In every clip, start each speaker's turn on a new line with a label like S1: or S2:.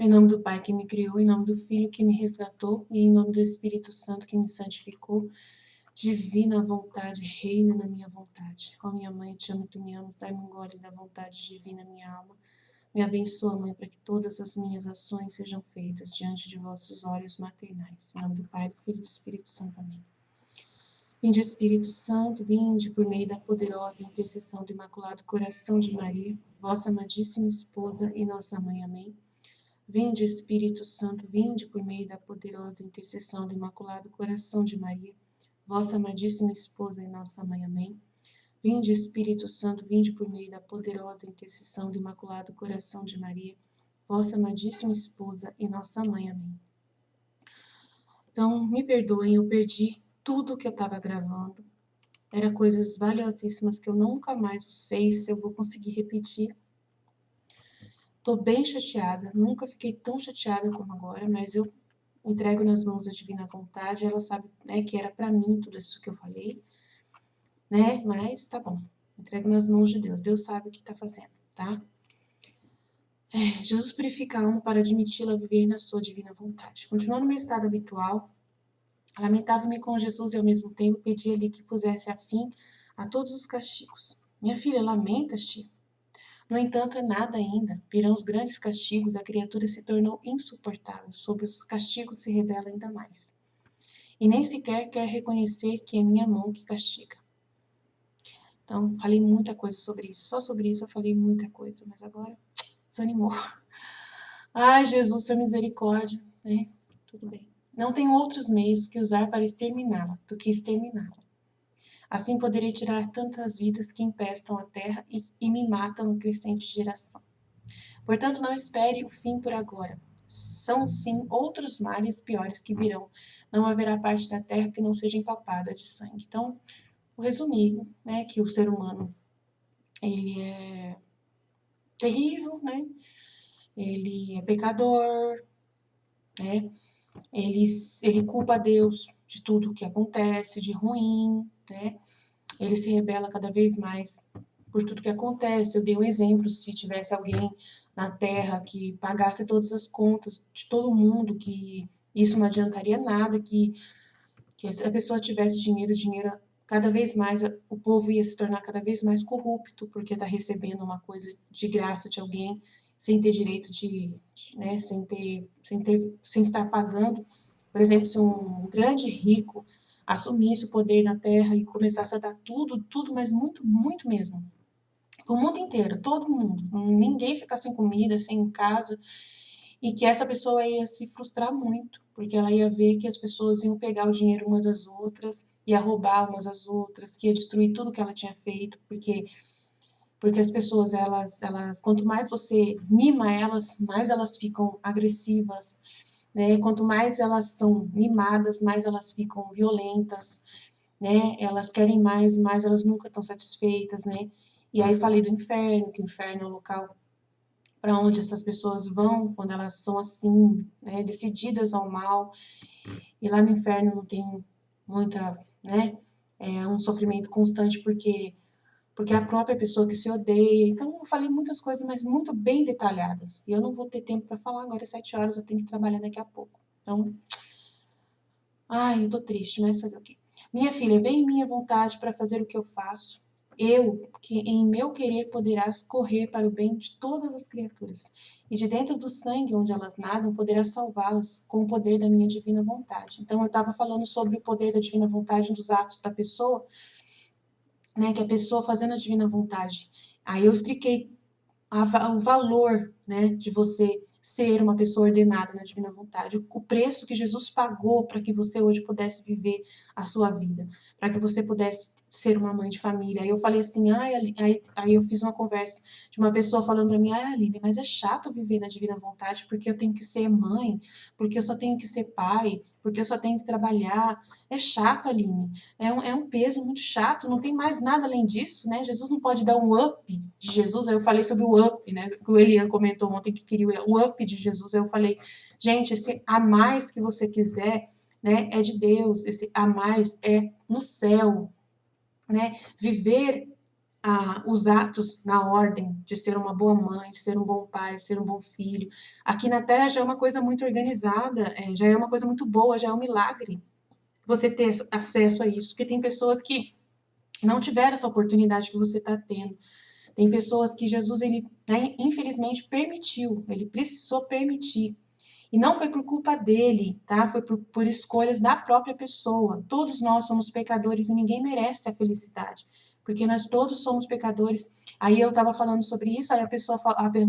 S1: Em nome do Pai que me criou, em nome do Filho que me resgatou e em nome do Espírito Santo que me santificou. Divina vontade, reina na minha vontade. Ó minha mãe, te amo e tu me amas, dai-me um gole da vontade divina, minha alma. Me abençoa, mãe, para que todas as minhas ações sejam feitas diante de vossos olhos maternais. Em nome do Pai, do Filho e do Espírito Santo. Amém. Vinde, Espírito Santo, vinde por meio da poderosa intercessão do Imaculado Coração de Maria, vossa amadíssima esposa e nossa mãe. Amém. Vinde, Espírito Santo, vinde por meio da poderosa intercessão do Imaculado Coração de Maria, vossa amadíssima esposa e nossa mãe. Amém. Vinde, Espírito Santo, vinde por meio da poderosa intercessão do Imaculado Coração de Maria, vossa amadíssima esposa e nossa mãe. Amém. Então, me perdoem, eu perdi tudo que eu estava gravando. Era coisas valiosíssimas que eu nunca mais sei se eu vou conseguir repetir. Tô bem chateada, nunca fiquei tão chateada como agora, mas eu entrego nas mãos da divina vontade, ela sabe, né, que era para mim tudo isso que eu falei, né, mas tá bom, entrego nas mãos de Deus, Deus sabe o que tá fazendo, tá? Jesus purifica a alma para admiti-la a viver na sua divina vontade. Continuando no meu estado habitual, lamentava-me com Jesus e ao mesmo tempo pedia-lhe que pusesse a fim a todos os castigos. Minha filha, lamenta-te. No entanto, é nada ainda. Virão os grandes castigos, a criatura se tornou insuportável. Sob os castigos se rebela ainda mais. E nem sequer quer reconhecer que é minha mão que castiga. Então, falei muita coisa sobre isso. Só sobre isso eu falei muita coisa, mas agora desanimou. Ai, Jesus, sua misericórdia, né? Tudo bem. Não tenho outros meios que usar para exterminá-la do que exterminá-la. Assim poderei tirar tantas vidas que empestam a terra e me matam em crescente geração. Portanto, não espere o fim por agora. São, sim, outros males piores que virão. Não haverá parte da terra que não seja empapada de sangue. Então, vou resumir, né, que o ser humano, ele é terrível, né? Ele é pecador, né? Ele culpa a Deus de tudo que acontece, de ruim, né? Ele se rebela cada vez mais por tudo que acontece. Eu dei um exemplo, se tivesse alguém na Terra que pagasse todas as contas de todo mundo, que isso não adiantaria nada, que se a pessoa tivesse dinheiro, cada vez mais o povo ia se tornar cada vez mais corrupto, porque está recebendo uma coisa de graça de alguém, sem ter direito né, sem estar pagando. Por exemplo, se um grande rico assumisse o poder na Terra e começasse a dar tudo, mas muito, muito mesmo. O mundo inteiro, todo mundo. Ninguém ficar sem comida, sem casa. E que essa pessoa ia se frustrar muito, porque ela ia ver que as pessoas iam pegar o dinheiro umas das outras, ia roubar umas das outras, que ia destruir tudo que ela tinha feito, porque as pessoas, quanto mais você mima elas, mais elas ficam agressivas, né? Quanto mais elas são mimadas, mais elas ficam violentas, né? Elas querem mais, mais elas nunca estão satisfeitas, né? E aí falei do inferno, que o inferno é o local para onde essas pessoas vão quando elas são assim, né? Decididas ao mal. E lá no inferno não tem muita, né? É um sofrimento constante porque é a própria pessoa que se odeia. Então, eu falei muitas coisas, mas muito bem detalhadas. E eu não vou ter tempo para falar agora, 7 horas, eu tenho que trabalhar daqui a pouco. Então, ai, eu tô triste, mas fazer o quê? Minha filha, vem em minha vontade para fazer o que eu faço. Eu, que em meu querer poderás correr para o bem de todas as criaturas. E de dentro do sangue onde elas nadam, poderás salvá-las com o poder da minha divina vontade. Então, eu estava falando sobre o poder da divina vontade dos atos da pessoa, né, que a pessoa fazendo a divina vontade. Aí eu expliquei o valor, né, de você ser uma pessoa ordenada na divina vontade, o preço que Jesus pagou para que você hoje pudesse viver a sua vida, para que você pudesse ser uma mãe de família. Aí eu falei assim, aí eu fiz uma conversa de uma pessoa falando para mim, Aline, mas é chato viver na divina vontade porque eu tenho que ser mãe, porque eu só tenho que ser pai, porque eu só tenho que trabalhar. É chato, Aline, é um peso muito chato, não tem mais nada além disso, né? Jesus não pode dar um up de Jesus. Aí eu falei sobre o up, né? Que o Elian comentou ontem que queria o up de Jesus. Aí eu falei, gente, esse a mais que você quiser, né, é de Deus. Esse a mais é no céu, né? Viver os atos na ordem de ser uma boa mãe, de ser um bom pai, de ser um bom filho. Aqui na Terra já é uma coisa muito organizada, já é uma coisa muito boa, já é um milagre você ter acesso a isso, porque tem pessoas que não tiveram essa oportunidade que você está tendo. Tem pessoas que Jesus, ele, né, infelizmente, permitiu, ele precisou permitir. E não foi por culpa dele, tá? Foi por escolhas da própria pessoa. Todos nós somos pecadores e ninguém merece a felicidade. Porque nós todos somos pecadores. Aí eu estava falando sobre isso, aí a pessoa,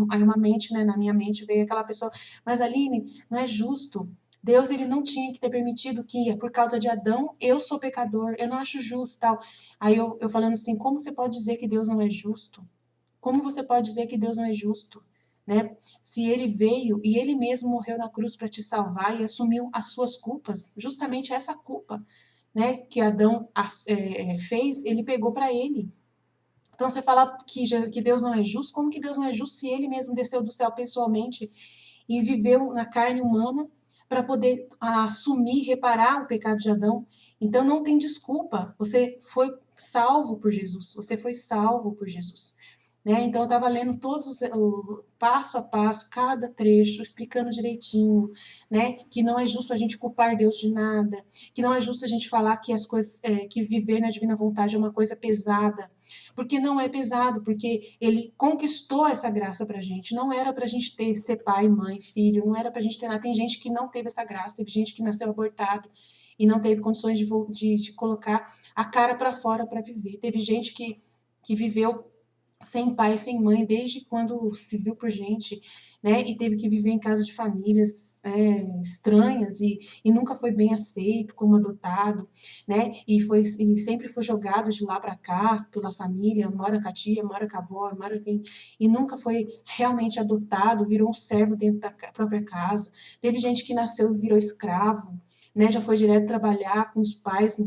S1: aí uma mente, né, na minha mente veio aquela pessoa, mas Aline, não é justo. Deus, ele não tinha que ter permitido que, por causa de Adão, eu sou pecador, eu não acho justo, tal. Aí eu falando assim, como você pode dizer que Deus não é justo? Como você pode dizer que Deus não é justo? Né? Se ele veio e ele mesmo morreu na cruz para te salvar e assumiu as suas culpas, justamente essa culpa, né, que Adão fez, ele pegou para ele. Então você fala que Deus não é justo, como que Deus não é justo se ele mesmo desceu do céu pessoalmente e viveu na carne humana para poder assumir, reparar o pecado de Adão? Então não tem desculpa. Você foi salvo por Jesus. Você foi salvo por Jesus. Né? Então eu estava lendo todos o passo a passo, cada trecho, explicando direitinho, né? Que não é justo a gente culpar Deus de nada, que não é justo a gente falar que as coisas, que viver na divina vontade é uma coisa pesada, porque não é pesado, porque ele conquistou essa graça pra gente. Não era pra gente ser pai, mãe, filho, não era pra gente ter nada. Tem gente que não teve essa graça, teve gente que nasceu abortado e não teve condições de colocar a cara para fora para viver. Teve gente que viveu sem pai, sem mãe, desde quando se viu por gente, né? E teve que viver em casa de famílias estranhas e nunca foi bem aceito como adotado, né? E sempre foi jogado de lá para cá pela família, mora com a tia, mora com a avó, mora com e nunca foi realmente adotado, virou um servo dentro da própria casa. Teve gente que nasceu e virou escravo, né, já foi direto trabalhar com os pais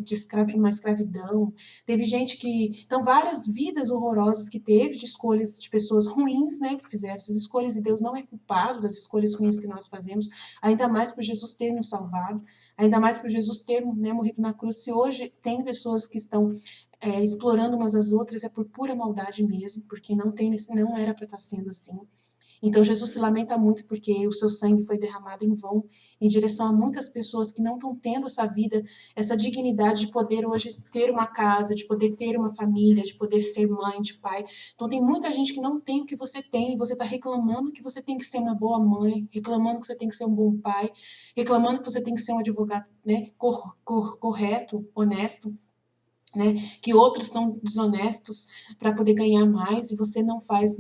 S1: numa escravidão. Teve gente que. Então, várias vidas horrorosas que teve de escolhas de pessoas ruins, né, que fizeram essas escolhas, e Deus não é culpado das escolhas ruins que nós fazemos, ainda mais por Jesus ter nos salvado, ainda mais por Jesus ter, né, morrido na cruz. Se hoje tem pessoas que estão explorando umas às outras, é por pura maldade mesmo, porque não era para estar sendo assim. Então Jesus se lamenta muito porque o seu sangue foi derramado em vão em direção a muitas pessoas que não estão tendo essa vida, essa dignidade de poder hoje ter uma casa, de poder ter uma família, de poder ser mãe, de pai. Então tem muita gente que não tem o que você tem e você está reclamando que você tem que ser uma boa mãe, reclamando que você tem que ser um bom pai, reclamando que você tem que ser um advogado, né, correto, honesto. Né, que outros são desonestos para poder ganhar mais e você não faz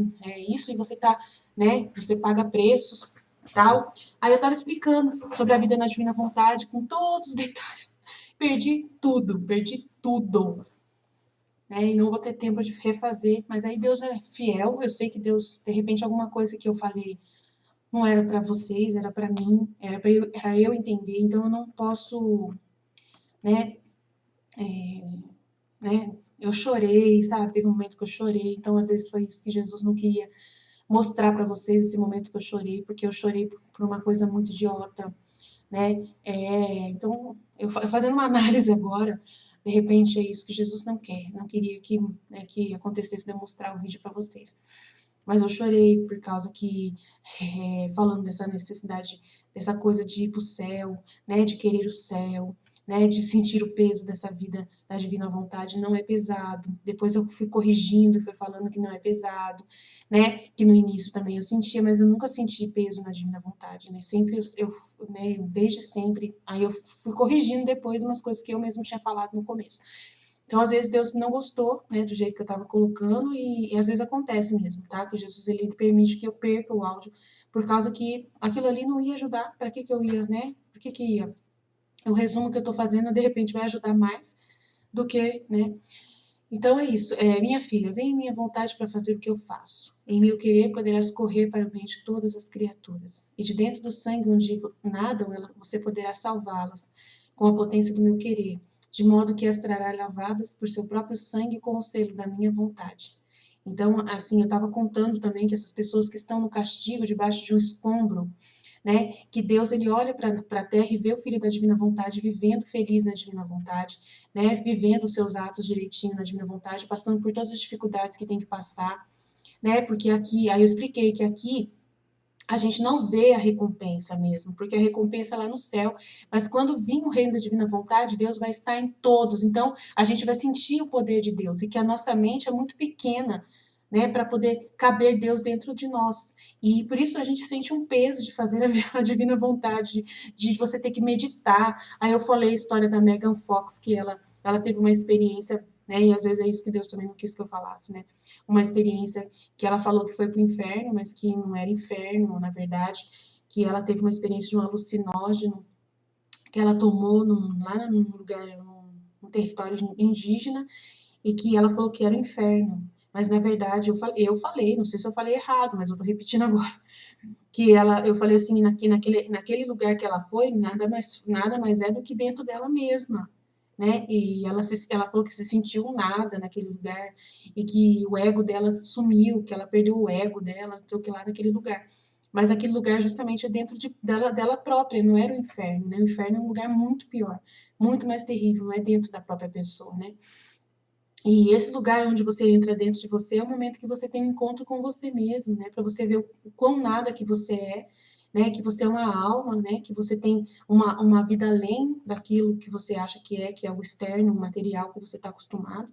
S1: isso e você tá, né, você paga preços, tal. Aí eu estava explicando sobre a vida na divina vontade com todos os detalhes. Perdi tudo, né, e não vou ter tempo de refazer, mas aí Deus é fiel, eu sei que Deus, de repente alguma coisa que eu falei não era para vocês, era para mim, era eu entender, então eu não posso, né, eu chorei, sabe? Teve um momento que eu chorei, então às vezes foi isso que Jesus não queria mostrar para vocês, esse momento que eu chorei, porque eu chorei por uma coisa muito idiota, né? Então, eu fazendo uma análise agora, de repente é isso que Jesus não quer, não queria que, né, que acontecesse de eu mostrar o vídeo para vocês. Mas eu chorei por causa que, falando dessa necessidade, dessa coisa de ir para o céu, né, de querer o céu, né, de sentir o peso dessa vida da divina vontade, não é pesado. Depois eu fui corrigindo, fui falando que não é pesado, né, que no início também eu sentia, mas eu nunca senti peso na divina vontade, né, sempre né, desde sempre, aí eu fui corrigindo depois umas coisas que eu mesmo tinha falado no começo. Então, às vezes, Deus não gostou, né, do jeito que eu estava colocando, e às vezes acontece mesmo, tá? Que Jesus, ele permite que eu perca o áudio, por causa que aquilo ali não ia ajudar. Para que eu ia, né? Por que ia? O resumo que eu estou fazendo, de repente, vai ajudar mais do que, né? Então é isso. Minha filha, vem em minha vontade para fazer o que eu faço. Em meu querer poderás correr para o bem de todas as criaturas. E de dentro do sangue onde nadam, você poderá salvá-las com a potência do meu querer, de modo que as trará lavadas por seu próprio sangue com o selo da minha vontade. Então, assim, eu estava contando também que essas pessoas que estão no castigo, debaixo de um escombro, né? Que Deus, ele olha para a terra e vê o Filho da Divina Vontade vivendo feliz na Divina Vontade, né? Vivendo os seus atos direitinho na Divina Vontade, passando por todas as dificuldades que tem que passar, né? Porque aqui, aí eu expliquei que aqui a gente não vê a recompensa mesmo, porque a recompensa é lá no céu, mas quando vir o reino da divina vontade, Deus vai estar em todos, então a gente vai sentir o poder de Deus, e que a nossa mente é muito pequena, né, para poder caber Deus dentro de nós, e por isso a gente sente um peso de fazer a divina vontade, de você ter que meditar. Aí eu falei a história da Megan Fox, que ela teve uma experiência, né, e às vezes é isso que Deus também não quis que eu falasse, né, uma experiência que ela falou que foi para o inferno, mas que não era inferno, na verdade, que ela teve uma experiência de um alucinógeno que ela tomou lá num lugar, num território indígena, e que ela falou que era o inferno. Mas na verdade eu falei, não sei se eu falei errado, mas eu tô repetindo agora, que eu falei assim, naquele lugar que ela foi, nada mais é do que dentro dela mesma, né? E ela falou que se sentiu um nada naquele lugar e que o ego dela sumiu, que ela perdeu o ego dela, sei o que lá naquele lugar. Mas aquele lugar justamente é dentro dela própria, não era o inferno, né? O inferno é um lugar muito pior, muito mais terrível, não é dentro da própria pessoa, né? E esse lugar onde você entra dentro de você é o momento que você tem um encontro com você mesmo, né? Para você ver o quão nada que você é, né? Que você é uma alma, né? Que você tem uma vida além daquilo que você acha que é o externo, o material que você está acostumado.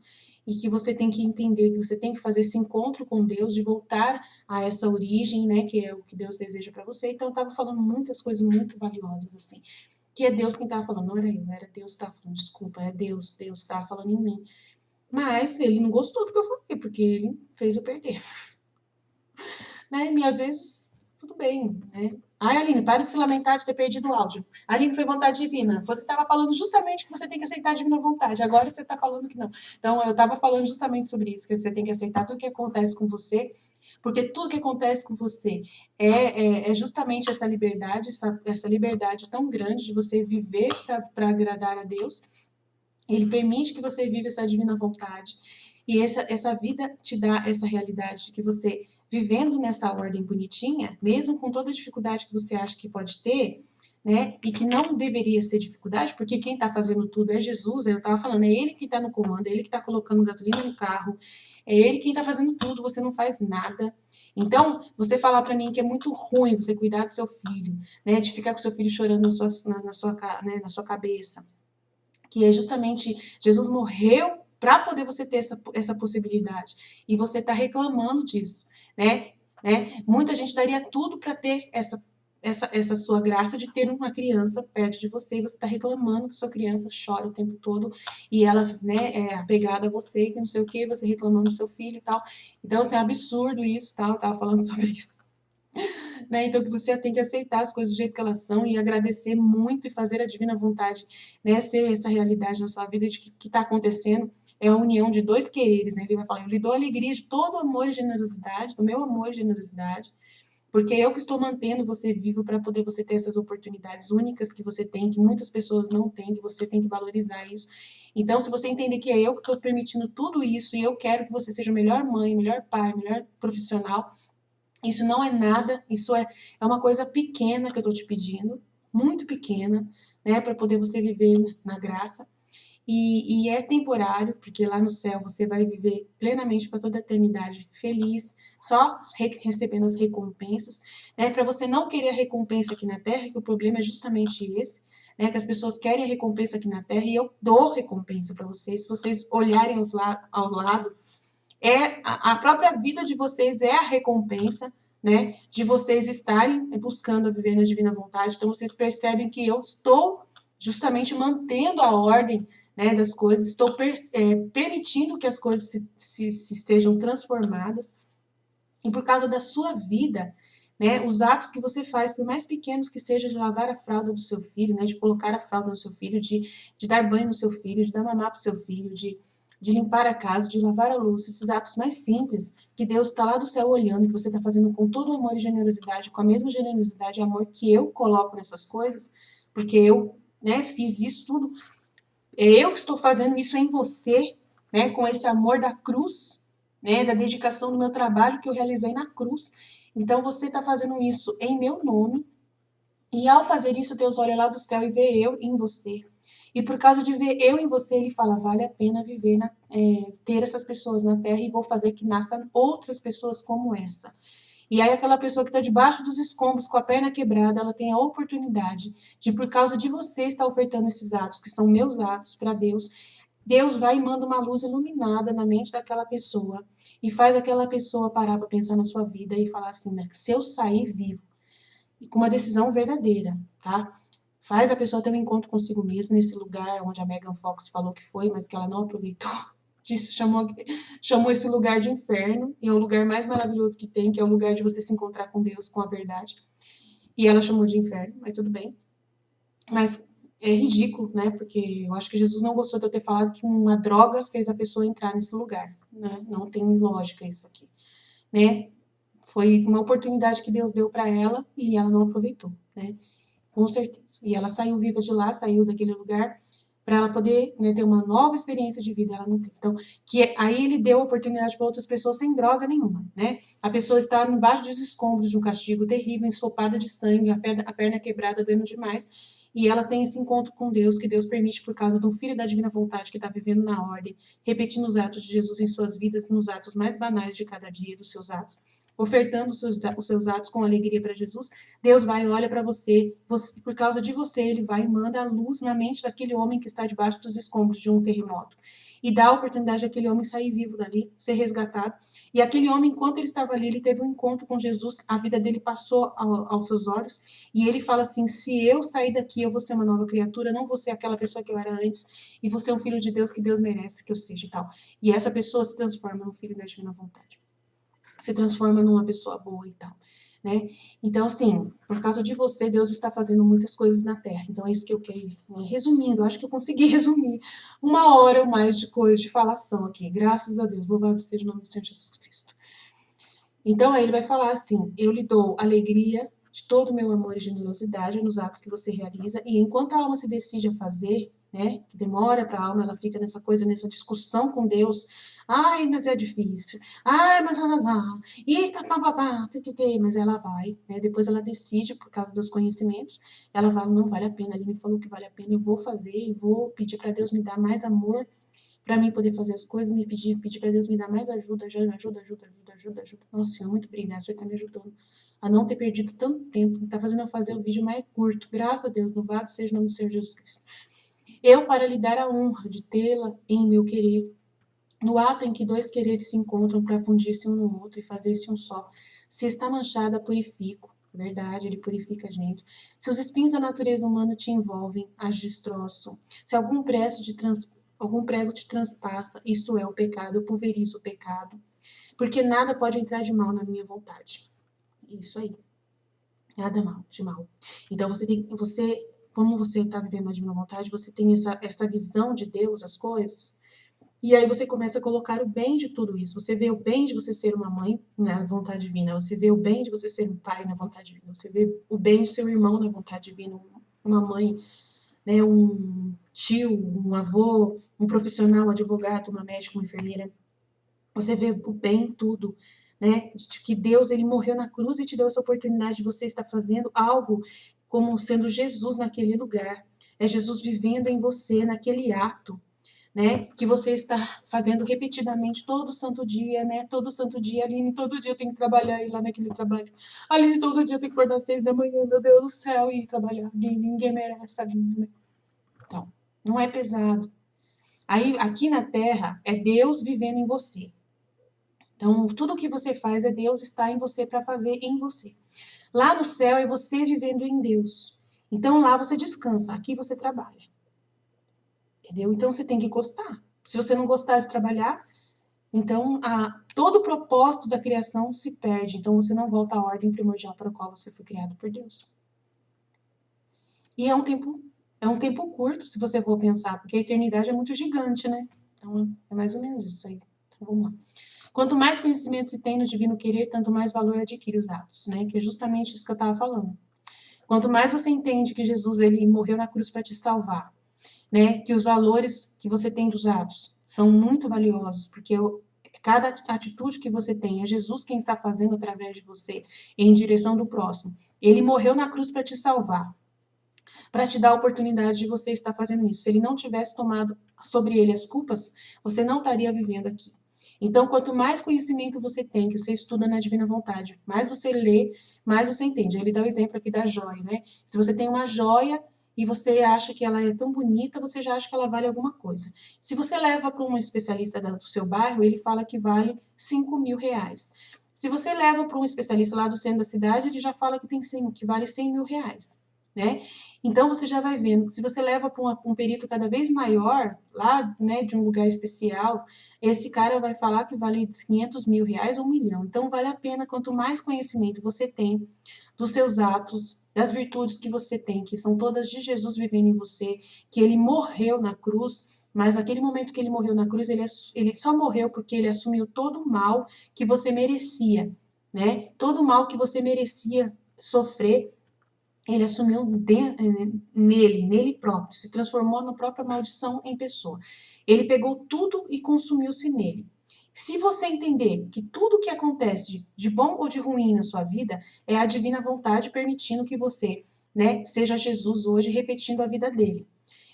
S1: E que você tem que entender, que você tem que fazer esse encontro com Deus, de voltar a essa origem, né? Que é o que Deus deseja para você. Então, eu estava falando muitas coisas muito valiosas, assim. Que é Deus quem estava falando, não era eu, era Deus que estava falando, desculpa, é Deus que estava falando em mim. Mas ele não gostou do que eu falei, porque ele fez eu perder, né? E às vezes, tudo bem, né? Ai, Aline, para de se lamentar de ter perdido o áudio. Aline, foi vontade divina. Você estava falando justamente que você tem que aceitar a divina vontade. Agora você está falando que não. Então, eu estava falando justamente sobre isso, que você tem que aceitar tudo que acontece com você, porque tudo que acontece com você é justamente essa liberdade, essa liberdade tão grande de você viver para agradar a Deus. Ele permite que você viva essa divina vontade. E essa vida te dá essa realidade de que você, vivendo nessa ordem bonitinha, mesmo com toda a dificuldade que você acha que pode ter, né? E que não deveria ser dificuldade, porque quem está fazendo tudo é Jesus, eu estava falando, é Ele que está no comando, é Ele que está colocando gasolina no carro, é Ele quem está fazendo tudo, você não faz nada. Então, você falar para mim que é muito ruim você cuidar do seu filho, né? De ficar com seu filho chorando na sua cabeça, que é justamente Jesus morreu para poder você ter essa possibilidade. E você está reclamando disso, né? Muita gente daria tudo para ter essa sua graça de ter uma criança perto de você e você está reclamando que sua criança chora o tempo todo e ela, né, é apegada a você, que não sei o que, você reclamando do seu filho e tal. Então, assim, é absurdo isso, tal. Eu tava falando sobre isso, né? Então que você tem que aceitar as coisas do jeito que elas são e agradecer muito e fazer a divina vontade, né? Ser essa realidade na sua vida de que está acontecendo é a união de dois quereres, né? Ele vai falar, eu lhe dou alegria de todo amor e generosidade, do meu amor e generosidade, porque eu que estou mantendo você vivo para poder você ter essas oportunidades únicas que você tem, que muitas pessoas não têm, que você tem que valorizar isso. Então, se você entender que é eu que estou permitindo tudo isso e eu quero que você seja melhor mãe, melhor pai, melhor profissional, isso não é nada, isso é uma coisa pequena que eu estou te pedindo, muito pequena, né, para poder você viver na graça. E é temporário, porque lá no céu você vai viver plenamente para toda a eternidade feliz, só recebendo as recompensas, né? Para você não querer a recompensa aqui na terra, que o problema é justamente esse, né? Que as pessoas querem a recompensa aqui na terra e eu dou recompensa para vocês. Se vocês olharem ao lado, a própria vida de vocês é a recompensa, né, de vocês estarem buscando a viver na divina vontade. Então vocês percebem que eu estou justamente mantendo a ordem, né, das coisas, estou permitindo que as coisas se sejam transformadas. E por causa da sua vida, né, os atos que você faz, por mais pequenos que sejam, de lavar a fralda do seu filho, né, de colocar a fralda no seu filho, de dar banho no seu filho, de dar mamar para o seu filho, de limpar a casa, de lavar a louça, esses atos mais simples, que Deus está lá do céu olhando, que você está fazendo com todo o amor e generosidade, com a mesma generosidade e amor que eu coloco nessas coisas, porque eu, né, fiz isso tudo, é eu que estou fazendo isso em você, né, com esse amor da cruz, né, da dedicação do meu trabalho que eu realizei na cruz. Então você está fazendo isso em meu nome, E ao fazer isso, Deus olha lá do céu e vê eu em você. E por causa de ver eu em você, ele fala, vale a pena viver, ter essas pessoas na terra e vou fazer que nasçam outras pessoas como essa. E aí aquela pessoa que está debaixo dos escombros, com a perna quebrada, ela tem a oportunidade de, por causa de você, estar ofertando esses atos, que são meus atos, para Deus. Deus vai e manda uma luz iluminada na mente daquela pessoa e faz aquela pessoa parar para pensar na sua vida e falar assim, né, se eu sair vivo, e com uma decisão verdadeira, tá? Faz a pessoa ter um encontro consigo mesma nesse lugar onde a Megan Fox falou que foi, mas que ela não aproveitou. Disse, chamou esse lugar de inferno, e é o lugar mais maravilhoso que tem, que é o lugar de você se encontrar com Deus, com a verdade. E ela chamou de inferno, mas tudo bem. Mas é ridículo, né? Porque eu acho que Jesus não gostou de eu ter falado que uma droga fez a pessoa entrar nesse lugar, né? Não tem lógica isso aqui, né? Foi uma oportunidade que Deus deu para ela e ela não aproveitou, né? Com certeza. E ela saiu viva de lá, saiu daquele lugar para ela poder, né, ter uma nova experiência de vida, ela não tem. Então, aí ele deu oportunidade para outras pessoas sem droga nenhuma, né? A pessoa está embaixo dos escombros de um castigo terrível, ensopada de sangue, a perna quebrada, doendo demais. E ela tem esse encontro com Deus, que Deus permite por causa de um filho da divina vontade que está vivendo na ordem, repetindo os atos de Jesus em suas vidas, nos atos mais banais de cada dia, dos seus atos, ofertando os seus atos com alegria para Jesus. Deus vai e olha para você, por causa de você, ele vai e manda a luz na mente daquele homem que está debaixo dos escombros de um terremoto. E dá a oportunidade daquele homem sair vivo dali, ser resgatado. E aquele homem, enquanto ele estava ali, ele teve um encontro com Jesus, a vida dele passou aos seus olhos, e ele fala assim, se eu sair daqui, eu vou ser uma nova criatura, não vou ser aquela pessoa que eu era antes, e vou ser um filho de Deus que Deus merece que eu seja e tal. E essa pessoa se transforma num filho da divina vontade. Se transforma numa pessoa boa e tal, né? Então, assim, por causa de você, Deus está fazendo muitas coisas na Terra. Então, é isso que eu quero, né? Resumindo, acho que eu consegui resumir 1 hora ou mais de coisa, de falação aqui. Graças a Deus, louvado seja o nome do Senhor Jesus Cristo. Então, aí ele vai falar assim, eu lhe dou alegria de todo o meu amor e generosidade nos atos que você realiza, e enquanto a alma se decide a fazer, né, que demora para a alma, ela fica nessa coisa, nessa discussão com Deus, ai, mas é difícil, ai, mas lá, lá, lá, e papapá, mas ela vai, né, depois ela decide, por causa dos conhecimentos, ela fala, não vale a pena, ele me falou que vale a pena, eu vou fazer, e vou pedir para Deus me dar mais amor, para mim poder fazer as coisas, pedir para Deus me dar mais ajuda, ajuda. Nossa Senhor, muito obrigada, o Senhor está me ajudando a não ter perdido tanto tempo, está fazendo eu fazer o vídeo mais curto, graças a Deus, louvado seja o nome do Senhor Jesus Cristo. Eu, para lhe dar a honra de tê-la em meu querer, no ato em que dois quereres se encontram para fundir-se um no outro e fazer-se um só, se está manchada, purifico. Verdade, ele purifica a gente. Se os espinhos da natureza humana te envolvem, as destroço. Se algum prego te transpassa, isto é o pecado, eu pulverizo o pecado. Porque nada pode entrar de mal na minha vontade. Isso aí. Nada mal, de mal. Então como você está vivendo a divina vontade, você tem essa visão de Deus, as coisas, e aí você começa a colocar o bem de tudo isso. Você vê o bem de você ser uma mãe na vontade divina. Você vê o bem de você ser um pai na vontade divina. Você vê o bem de seu irmão na vontade divina. Uma mãe, né, um tio, um avô, um profissional, um advogado, uma médica, uma enfermeira. Você vê o bem em tudo, né? De que Deus, ele morreu na cruz e te deu essa oportunidade de você estar fazendo algo como sendo Jesus naquele lugar. É Jesus vivendo em você naquele ato, né, que você está fazendo repetidamente todo santo dia, né, todo santo dia, Aline, todo dia eu tenho que trabalhar e ir lá naquele trabalho, Aline, todo dia eu tenho que acordar às 6 da manhã, meu Deus do céu, e ir trabalhar, ninguém merece, Aline, né? Então, não é pesado. Aí, aqui na Terra, é Deus vivendo em você. Então, tudo que você faz é Deus estar em você para fazer em você. Lá no céu é você vivendo em Deus. Então, lá você descansa, aqui você trabalha. Entendeu? Então você tem que gostar. Se você não gostar de trabalhar, então todo o propósito da criação se perde. Então você não volta à ordem primordial para a qual você foi criado por Deus. E é um tempo curto, se você for pensar, porque a eternidade é muito gigante, né? Então é mais ou menos isso aí. Então vamos lá. Quanto mais conhecimento se tem no divino querer, tanto mais valor adquire os atos, né? Que é justamente isso que eu estava falando. Quanto mais você entende que Jesus ele morreu na cruz para te salvar, né, que os valores que você tem dos atos são muito valiosos, porque cada atitude que você tem, é Jesus quem está fazendo através de você, em direção do próximo. Ele morreu na cruz para te salvar, para te dar a oportunidade de você estar fazendo isso. Se ele não tivesse tomado sobre ele as culpas, você não estaria vivendo aqui. Então, quanto mais conhecimento você tem, que você estuda na divina vontade, mais você lê, mais você entende. Aí ele dá o exemplo aqui da joia, né? Se você tem uma joia e você acha que ela é tão bonita, você já acha que ela vale alguma coisa. Se você leva para um especialista do seu bairro, ele fala que vale 5 mil reais. Se você leva para um especialista lá do centro da cidade, ele já fala que que vale 100 mil reais, né? Então você já vai vendo que se você leva para um perito cada vez maior, lá, né, de um lugar especial, esse cara vai falar que vale 500 mil reais ou 1 milhão. Então vale a pena, quanto mais conhecimento você tem dos seus atos, das virtudes que você tem, que são todas de Jesus vivendo em você, que ele morreu na cruz, mas naquele momento que ele morreu na cruz, ele só morreu porque ele assumiu todo o mal que você merecia, né? Todo o mal que você merecia sofrer, ele assumiu nele próprio, se transformou na própria maldição em pessoa. Ele pegou tudo e consumiu-se nele. Se você entender que tudo que acontece de bom ou de ruim na sua vida é a divina vontade permitindo que você, né, seja Jesus hoje repetindo a vida dele.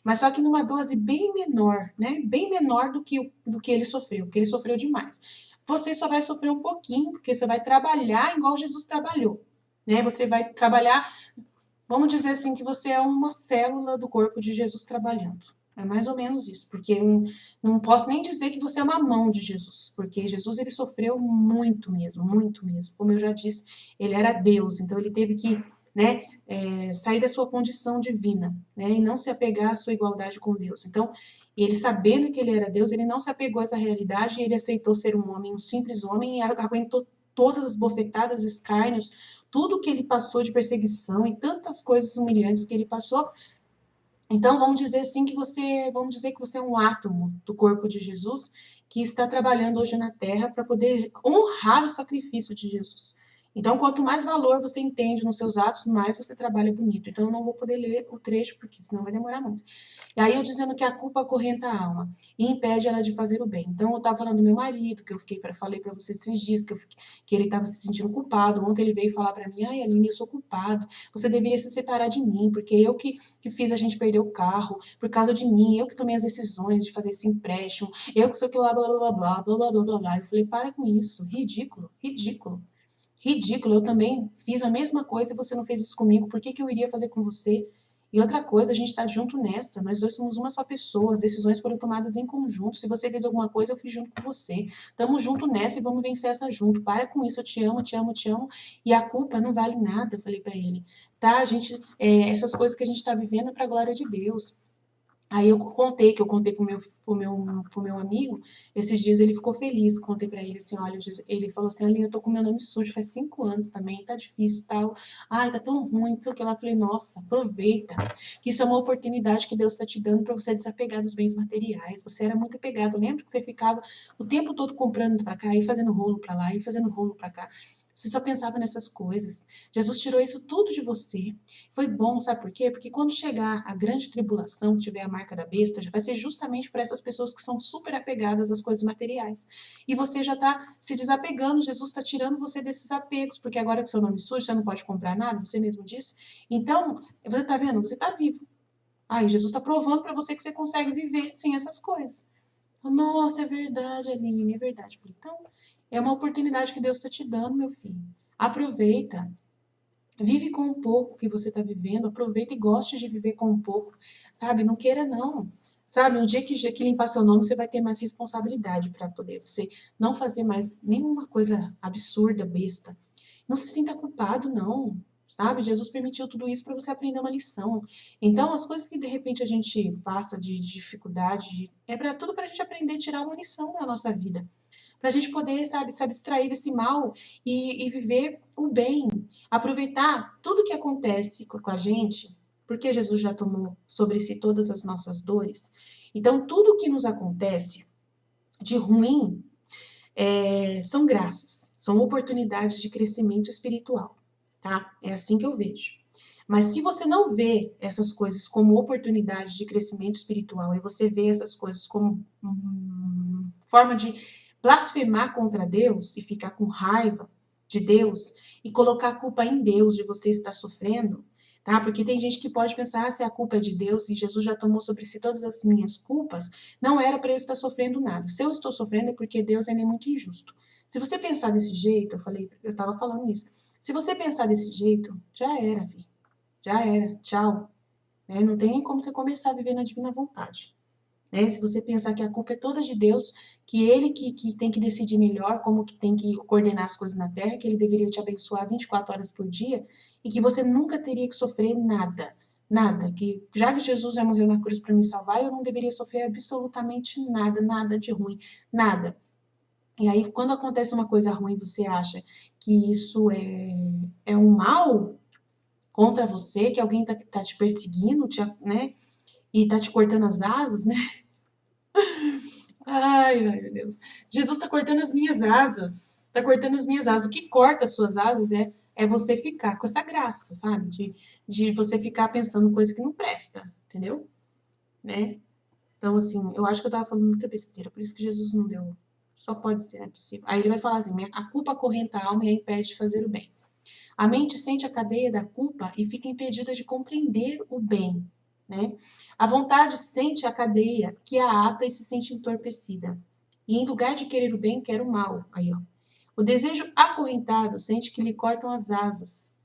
S1: Mas só que numa dose bem menor, né, bem menor do que ele sofreu, porque ele sofreu demais. Você só vai sofrer um pouquinho, porque você vai trabalhar igual Jesus trabalhou, né? Você vai trabalhar. Vamos dizer assim que você é uma célula do corpo de Jesus trabalhando. É mais ou menos isso, porque eu não posso nem dizer que você é uma mão de Jesus, porque Jesus ele sofreu muito mesmo, muito mesmo. Como eu já disse, ele era Deus, então ele teve que, né, sair da sua condição divina, né, e não se apegar à sua igualdade com Deus. Então, ele sabendo que ele era Deus, ele não se apegou a essa realidade, e ele aceitou ser um homem, um simples homem, e aguentou todas as bofetadas, escárnios, tudo que ele passou de perseguição e tantas coisas humilhantes que ele passou. Então, vamos dizer que você é um átomo do corpo de Jesus que está trabalhando hoje na Terra para poder honrar o sacrifício de Jesus. Então, quanto mais valor você entende nos seus atos, mais você trabalha bonito. Então, eu não vou poder ler o trecho, porque senão vai demorar muito. E aí, eu dizendo que a culpa acorrenta a alma e impede ela de fazer o bem. Então, eu estava falando do meu marido, que falei para você esses dias, que ele estava se sentindo culpado. Ontem ele veio falar para mim, ai, Aline, eu sou culpado. Você deveria se separar de mim, porque eu que fiz a gente perder o carro por causa de mim, eu que tomei as decisões de fazer esse empréstimo, eu que sei que lá, blá, blá, blá, blá, blá, blá, blá, blá. Eu falei, para com isso, ridículo, ridículo. Ridículo, eu também fiz a mesma coisa e você não fez isso comigo, por que que eu iria fazer com você? E outra coisa, a gente tá junto nessa, nós dois somos uma só pessoa, as decisões foram tomadas em conjunto, se você fez alguma coisa, eu fiz junto com você. Tamo junto nessa e vamos vencer essa junto, para com isso, eu te amo, te amo, te amo, e a culpa não vale nada, eu falei pra ele, tá? A gente, essas coisas que a gente tá vivendo é pra glória de Deus. Aí eu contei pro meu amigo, esses dias ele ficou feliz, contei pra ele assim, olha, ele falou assim, Aline, eu tô com meu nome sujo faz 5 anos também, tá difícil e tal, ai, tá tão ruim, tudo que lá, eu falei, nossa, aproveita, que isso é uma oportunidade que Deus tá te dando pra você desapegar dos bens materiais, você era muito apegado, lembra que você ficava o tempo todo comprando pra cá, e fazendo rolo pra lá, e fazendo rolo pra cá, você só pensava nessas coisas, Jesus tirou isso tudo de você, foi bom, sabe por quê? Porque quando chegar a grande tribulação, que tiver a marca da besta, já vai ser justamente para essas pessoas que são super apegadas às coisas materiais. E você já está se desapegando, Jesus está tirando você desses apegos, porque agora que seu nome surge, você não pode comprar nada, você mesmo disse. Então, você está vendo? Você está vivo. Aí Jesus está provando para você que você consegue viver sem essas coisas. Nossa, é verdade, Aline, é verdade. Eu falei, então, é uma oportunidade que Deus está te dando, meu filho. Aproveita. Vive com o pouco que você está vivendo, aproveita e goste de viver com um pouco, sabe? Não queira não. Sabe, um dia que limpar seu nome, você vai ter mais responsabilidade para poder você não fazer mais nenhuma coisa absurda, besta. Não se sinta culpado, não. Sabe? Jesus permitiu tudo isso para você aprender uma lição. Então, as coisas que de repente a gente passa de dificuldade, é para tudo para a gente aprender a tirar uma lição na nossa vida para a gente poder, sabe, se abstrair desse mal e viver o bem, aproveitar tudo que acontece com a gente, porque Jesus já tomou sobre si todas as nossas dores. Então, tudo que nos acontece de ruim são graças, são oportunidades de crescimento espiritual, tá? É assim que eu vejo. Mas se você não vê essas coisas como oportunidades de crescimento espiritual e você vê essas coisas como forma de blasfemar contra Deus e ficar com raiva de Deus e colocar a culpa em Deus de você estar sofrendo, tá? Porque tem gente que pode pensar, se a culpa é de Deus e Jesus já tomou sobre si todas as minhas culpas, não era para eu estar sofrendo nada. Se eu estou sofrendo é porque Deus ele é muito injusto. Se você pensar desse jeito, eu tava falando isso. Se você pensar desse jeito, já era, filho. Já era. Tchau. Né? Não tem nem como você começar a viver na divina vontade. Né? Se você pensar que a culpa é toda de Deus, que ele que tem que decidir melhor como que tem que coordenar as coisas na terra, que ele deveria te abençoar 24 horas por dia e que você nunca teria que sofrer nada. Nada, que já que Jesus já morreu na cruz para me salvar, eu não deveria sofrer absolutamente nada, nada de ruim, nada. E aí, quando acontece uma coisa ruim, você acha que isso é um mal contra você, que alguém tá te perseguindo, né? E tá te cortando as asas, né? Ai, meu Deus. Jesus está cortando as minhas asas. Está cortando as minhas asas. O que corta as suas asas é você ficar com essa graça, sabe? De você ficar pensando coisa que não presta, entendeu? Né? Então, assim, eu acho que eu tava falando muita besteira, por isso que Jesus não deu. Só pode ser, não é possível. Aí ele vai falar assim: a culpa acorrenta a alma e a impede de fazer o bem. A mente sente a cadeia da culpa e fica impedida de compreender o bem, né? A vontade sente a cadeia que a ata e se sente entorpecida. E em lugar de querer o bem, quer o mal. Aí, ó. O desejo acorrentado sente que lhe cortam as asas.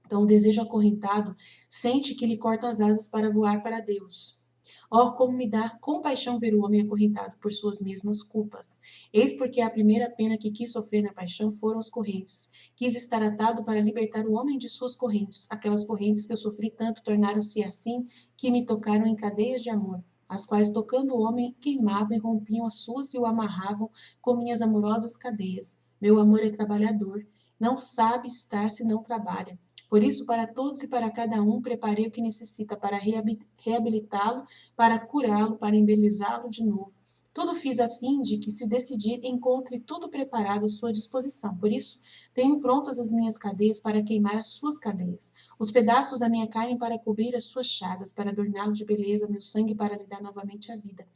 S1: Então, o desejo acorrentado sente que lhe cortam as asas para voar para Deus. Oh, como me dá compaixão ver o homem acorrentado por suas mesmas culpas. Eis porque a primeira pena que quis sofrer na paixão foram as correntes. Quis estar atado para libertar o homem de suas correntes. Aquelas correntes que eu sofri tanto tornaram-se assim que me tocaram em cadeias de amor, as quais, tocando o homem, queimavam e rompiam as suas e o amarravam com minhas amorosas cadeias. Meu amor é trabalhador, não sabe estar se não trabalha. Por isso, para todos e para cada um, preparei o que necessita para reabilitá-lo, para curá-lo, para embelezá-lo de novo. Tudo fiz a fim de que, se decidir, encontre tudo preparado à sua disposição. Por isso, tenho prontas as minhas cadeias para queimar as suas cadeias, os pedaços da minha carne para cobrir as suas chagas, para adorná-lo de beleza, meu sangue para lhe dar novamente a vida.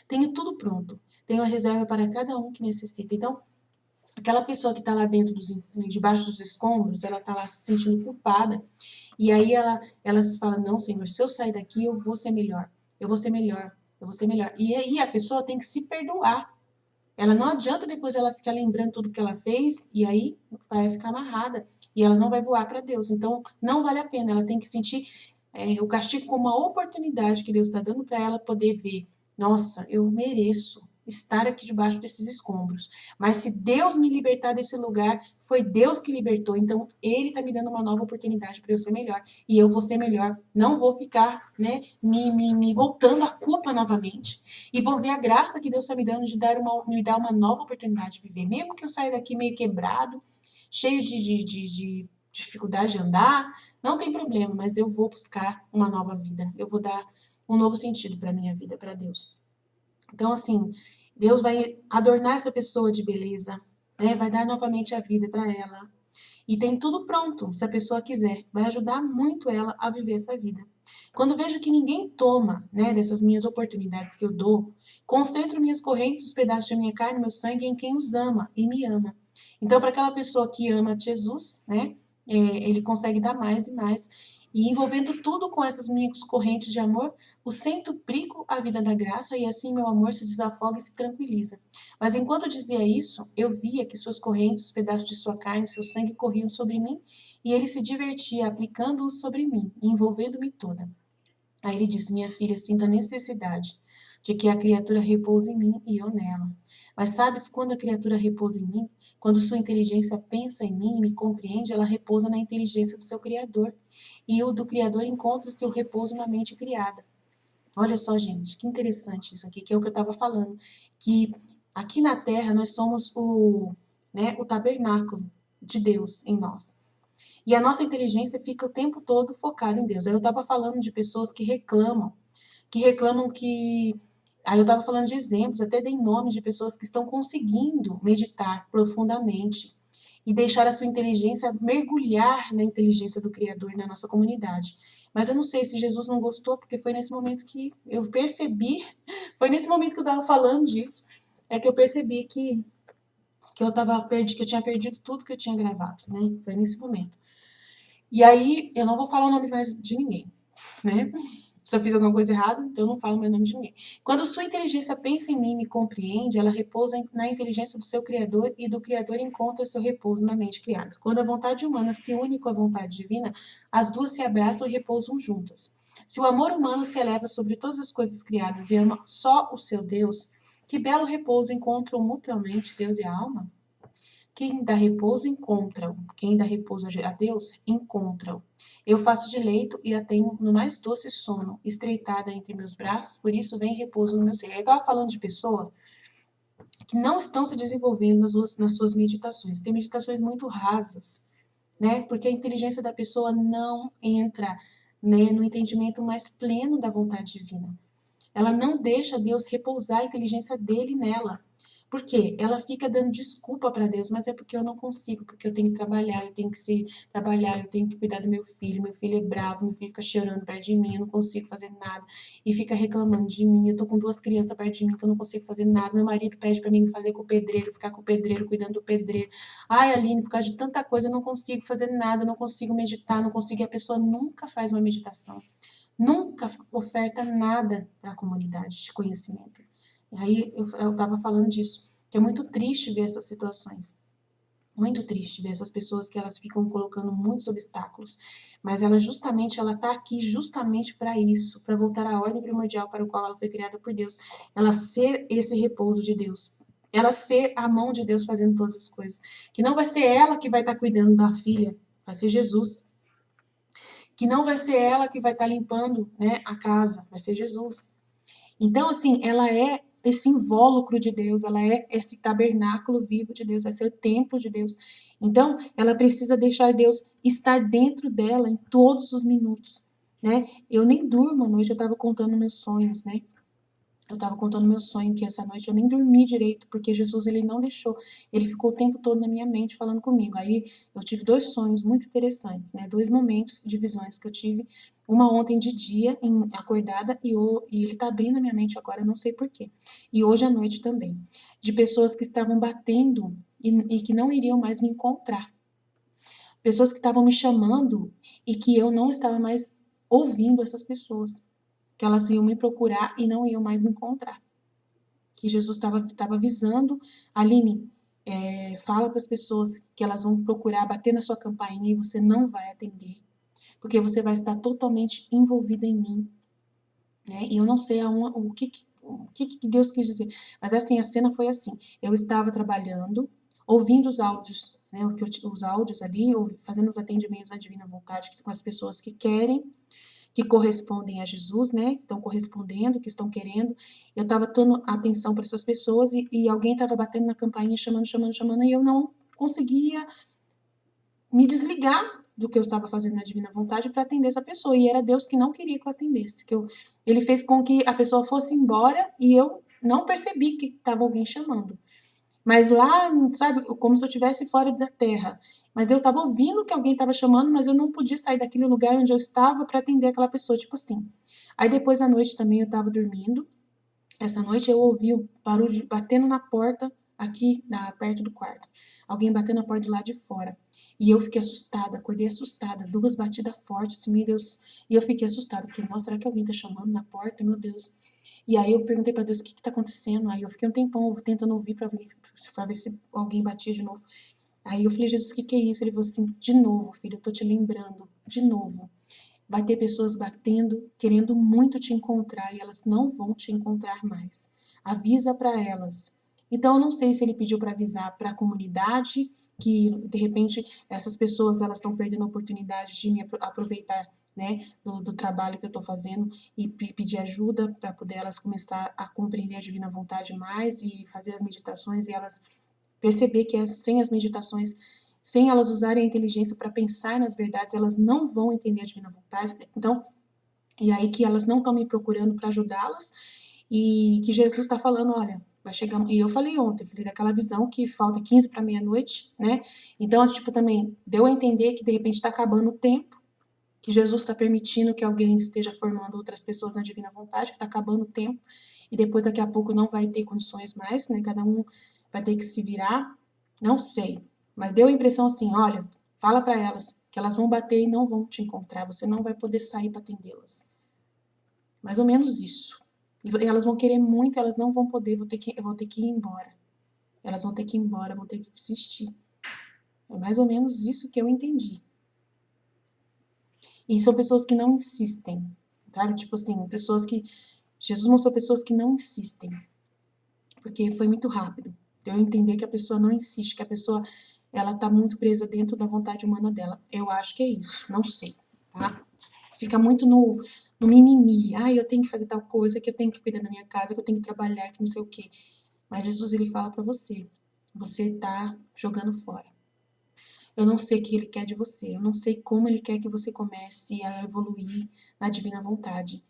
S1: Tenho tudo pronto, tenho a reserva para cada um que necessita. Então, aquela pessoa que está lá dentro, debaixo dos escombros, ela está lá se sentindo culpada. E aí ela fala, não, Senhor, se eu sair daqui, eu vou ser melhor. Eu vou ser melhor. Eu vou ser melhor. E aí a pessoa tem que se perdoar. Ela não adianta depois ela ficar lembrando tudo que ela fez e aí vai ficar amarrada. E ela não vai voar para Deus. Então, não vale a pena. Ela tem que sentir o castigo como uma oportunidade que Deus está dando para ela poder ver. Nossa, eu mereço estar aqui debaixo desses escombros. Mas se Deus me libertar desse lugar, foi Deus que libertou. Então, Ele está me dando uma nova oportunidade para eu ser melhor. E eu vou ser melhor. Não vou ficar, né, me voltando a culpa novamente. E vou ver a graça que Deus está me dando de me dar uma nova oportunidade de viver. Mesmo que eu saia daqui meio quebrado, cheio de dificuldade de andar, não tem problema, mas eu vou buscar uma nova vida. Eu vou dar um novo sentido para minha vida, para Deus. Então, assim, Deus vai adornar essa pessoa de beleza, né? Vai dar novamente a vida para ela. E tem tudo pronto, se a pessoa quiser. Vai ajudar muito ela a viver essa vida. Quando vejo que ninguém toma, né, dessas minhas oportunidades que eu dou, concentro minhas correntes, os pedaços da minha carne, meu sangue em quem os ama e me ama. Então, para aquela pessoa que ama Jesus, né, ele consegue dar mais e mais. E envolvendo tudo com essas minhas correntes de amor, o centuplico a vida da graça e assim meu amor se desafoga e se tranquiliza. Mas enquanto eu dizia isso, eu via que suas correntes, os pedaços de sua carne, seu sangue corriam sobre mim e ele se divertia aplicando-os sobre mim, envolvendo-me toda. Aí ele disse: minha filha, sinto a necessidade de que a criatura repouse em mim e eu nela. Mas sabes quando a criatura repousa em mim? Quando sua inteligência pensa em mim e me compreende, ela repousa na inteligência do seu Criador. E o do Criador encontra seu repouso na mente criada. Olha só, gente, que interessante isso aqui, que é o que eu estava falando. Que aqui na Terra nós somos o tabernáculo de Deus em nós. E a nossa inteligência fica o tempo todo focada em Deus. Aí eu estava falando de pessoas que. Aí eu estava falando de exemplos, até dei nomes de pessoas que estão conseguindo meditar profundamente e deixar a sua inteligência mergulhar na inteligência do Criador na nossa comunidade. Mas eu não sei se Jesus não gostou, porque foi nesse momento que eu percebi, foi nesse momento que eu estava falando disso, é que eu percebi que eu tinha perdido tudo que eu tinha gravado, né? Foi nesse momento. E aí, eu não vou falar o nome mais de ninguém, né? Se eu fiz alguma coisa errada, então eu não falo mais o nome de ninguém. Quando sua inteligência pensa em mim e me compreende, ela repousa na inteligência do seu Criador e do Criador encontra seu repouso na mente criada. Quando a vontade humana se une com a vontade divina, as duas se abraçam e repousam juntas. Se o amor humano se eleva sobre todas as coisas criadas e ama só o seu Deus, que belo repouso encontram mutuamente Deus e a alma? Quem dá repouso encontra-o. Quem dá repouso a Deus encontra-o. Eu faço de leito e a tenho no mais doce sono, estreitada entre meus braços, por isso vem repouso no meu ser. Eu estava falando de pessoas que não estão se desenvolvendo nas suas meditações. Tem meditações muito rasas, né? Porque a inteligência da pessoa não entra, né, no entendimento mais pleno da vontade divina. Ela não deixa Deus repousar a inteligência dele nela. Por quê? Ela fica dando desculpa para Deus, mas é porque eu não consigo, porque eu tenho que trabalhar, eu tenho que trabalhar, eu tenho que cuidar do meu filho é bravo, meu filho fica chorando perto de mim, eu não consigo fazer nada, e fica reclamando de mim, eu tô com 2 crianças perto de mim que eu não consigo fazer nada, meu marido pede para mim fazer com o pedreiro, ficar com o pedreiro, cuidando do pedreiro. Ai, Aline, por causa de tanta coisa eu não consigo fazer nada, não consigo meditar, não consigo, e a pessoa nunca faz uma meditação. Nunca oferta nada para a comunidade de conhecimento. E aí eu estava falando disso, que é muito triste ver essas situações. Muito triste ver essas pessoas que elas ficam colocando muitos obstáculos, mas ela está aqui justamente para isso, para voltar à ordem primordial para o qual ela foi criada por Deus, ela ser esse repouso de Deus, ela ser a mão de Deus fazendo todas as coisas, que não vai ser ela que vai estar cuidando da filha, vai ser Jesus, que não vai ser ela que vai estar limpando, né, a casa, vai ser Jesus. Então, assim, ela é esse invólucro de Deus, ela é esse tabernáculo vivo de Deus, vai ser o templo de Deus. Então, ela precisa deixar Deus estar dentro dela em todos os minutos, né? Eu nem durmo à noite, eu estava contando meus sonhos, né? Eu estava contando meu sonho, que essa noite eu nem dormi direito, porque Jesus, ele não deixou, ele ficou o tempo todo na minha mente falando comigo. Aí eu tive 2 sonhos muito interessantes, né? 2 momentos de visões que eu tive. Uma ontem de dia, acordada, e ele tá abrindo a minha mente agora, eu não sei porquê. E hoje à noite também. De pessoas que estavam batendo e que não iriam mais me encontrar. Pessoas que estavam me chamando e que eu não estava mais ouvindo essas pessoas. Que elas iam me procurar e não iam mais me encontrar. Que Jesus estava avisando, Aline, fala para as pessoas que elas vão procurar bater na sua campainha e você não vai atender, porque você vai estar totalmente envolvida em mim, né? E eu não sei o que Deus quis dizer, mas assim, a cena foi assim, eu estava trabalhando, ouvindo os áudios, né, os áudios ali, fazendo os atendimentos à divina vontade com as pessoas que querem, que correspondem a Jesus, né, que estão correspondendo, que estão querendo. Eu estava dando atenção para essas pessoas e alguém estava batendo na campainha, chamando, chamando, chamando, e eu não conseguia me desligar do que eu estava fazendo na divina vontade para atender essa pessoa. E era Deus que não queria que eu atendesse, ele fez com que a pessoa fosse embora e eu não percebi que estava alguém chamando. Mas lá, sabe, como se eu estivesse fora da terra. Mas eu estava ouvindo que alguém estava chamando, mas eu não podia sair daquele lugar onde eu estava para atender aquela pessoa, tipo assim. Aí depois à noite também eu estava dormindo. Essa noite eu ouvi o barulho batendo na porta aqui, perto do quarto. Alguém batendo na porta de lá de fora. E eu fiquei assustada, acordei assustada, 2 batidas fortes, meu Deus. E eu fiquei assustada, falei, nossa, será que alguém tá chamando na porta? Meu Deus. E aí eu perguntei para Deus o que tá acontecendo. Aí eu fiquei um tempão tentando ouvir para ver se alguém batia de novo. Aí eu falei, Jesus, o que é isso? Ele falou assim, de novo, filho, eu tô te lembrando, de novo. Vai ter pessoas batendo, querendo muito te encontrar e elas não vão te encontrar mais. Avisa para elas. Então, eu não sei se ele pediu para avisar para a comunidade que, de repente, essas pessoas elas estão perdendo a oportunidade de me aproveitar, né, do trabalho que eu estou fazendo e pedir ajuda para poder elas começar a compreender a divina vontade mais e fazer as meditações e elas perceber que sem as meditações, sem elas usarem a inteligência para pensar nas verdades, elas não vão entender a divina vontade. Então, e aí que elas não estão me procurando para ajudá-las e que Jesus está falando, olha, vai chegar. E eu falei ontem, falei daquela visão que falta 15 para meia-noite, né? Então, tipo, também deu a entender que de repente está acabando o tempo, que Jesus está permitindo que alguém esteja formando outras pessoas na divina vontade, que está acabando o tempo. e depois daqui a pouco não vai ter condições mais, né? Cada um vai ter que se virar. Não sei, mas deu a impressão assim, olha, fala para elas que elas vão bater e não vão te encontrar, você não vai poder sair para atendê-las. Mais ou menos isso. E elas vão querer muito, elas não vão poder, eu vou ter que ir embora. Elas vão ter que ir embora, vão ter que desistir. É mais ou menos isso que eu entendi. E são pessoas que não insistem, tá? Tipo assim, pessoas que... Jesus mostrou pessoas que não insistem, porque foi muito rápido. Deu a entender que a pessoa não insiste, que a pessoa, ela tá muito presa dentro da vontade humana dela. Eu acho que é isso, não sei, tá? Fica muito no mimimi. Ah, eu tenho que fazer tal coisa, que eu tenho que cuidar da minha casa, que eu tenho que trabalhar, que não sei o quê. Mas Jesus, ele fala pra você, você tá jogando fora. Eu não sei o que ele quer de você, eu não sei como ele quer que você comece a evoluir na divina vontade.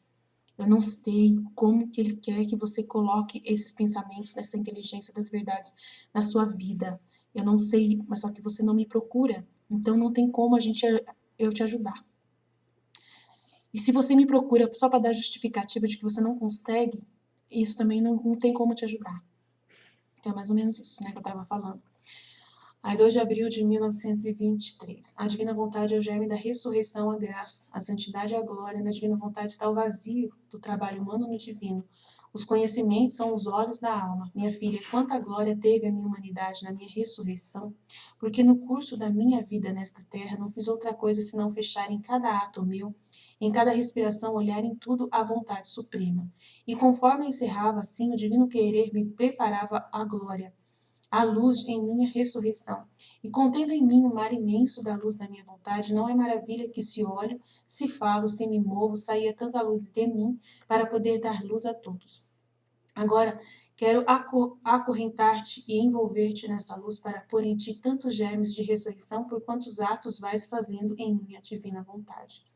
S1: Eu não sei como que ele quer que você coloque esses pensamentos, essa inteligência das verdades na sua vida. Eu não sei, mas só que você não me procura. Então não tem como eu te ajudar. E se você me procura só para dar justificativa de que você não consegue, isso também não tem como te ajudar. Então é mais ou menos isso, né, que eu estava falando. Aí, 2 de abril de 1923. A divina vontade é o germe da ressurreição à graça. A santidade é a glória. Na divina vontade está o vazio do trabalho humano no divino. Os conhecimentos são os olhos da alma. Minha filha, quanta glória teve a minha humanidade na minha ressurreição, porque no curso da minha vida nesta terra não fiz outra coisa senão fechar em cada ato meu, em cada respiração olhar em tudo a vontade suprema. E conforme encerrava assim, o divino querer me preparava a glória, a luz em minha ressurreição, e contendo em mim o mar imenso da luz da minha vontade, não é maravilha que se olho, se falo, se me movo, saia tanta luz de mim para poder dar luz a todos. Agora, quero acorrentar-te e envolver-te nessa luz para pôr em ti tantos germes de ressurreição por quantos atos vais fazendo em minha divina vontade.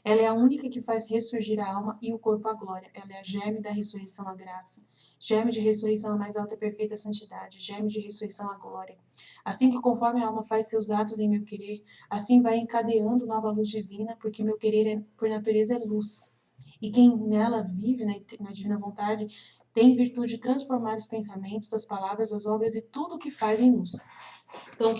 S1: Ela é a única que faz ressurgir a alma e o corpo à glória. Ela é a germe da ressurreição à graça. Germe de ressurreição à mais alta e perfeita santidade. Germe de ressurreição à glória. Assim que conforme a alma faz seus atos em meu querer, assim vai encadeando nova luz divina, porque meu querer por natureza é luz. E quem nela vive, na divina vontade, tem virtude de transformar os pensamentos, as palavras, as obras e tudo o que faz em luz. Então, o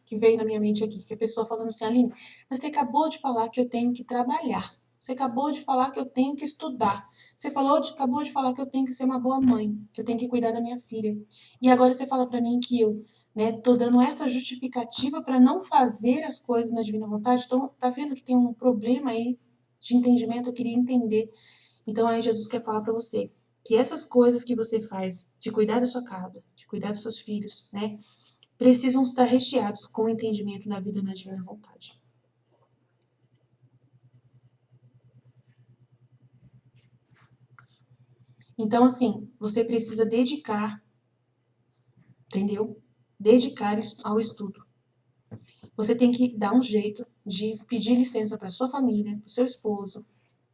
S1: que veio na minha mente aqui? Que a pessoa falando assim, Aline, mas você acabou de falar que eu tenho que trabalhar. Você acabou de falar que eu tenho que estudar. Você acabou de falar que eu tenho que ser uma boa mãe, que eu tenho que cuidar da minha filha. E agora você fala para mim que eu, né, tô dando essa justificativa para não fazer as coisas na divina vontade. Então, tá vendo que tem um problema aí de entendimento? Eu queria entender. Então, aí Jesus quer falar para você que essas coisas que você faz, de cuidar da sua casa, de cuidar dos seus filhos, né, precisam estar recheados com o entendimento da vida na divina vontade. Então, assim, você precisa dedicar, entendeu? Dedicar ao estudo. Você tem que dar um jeito de pedir licença para sua família, para o seu esposo,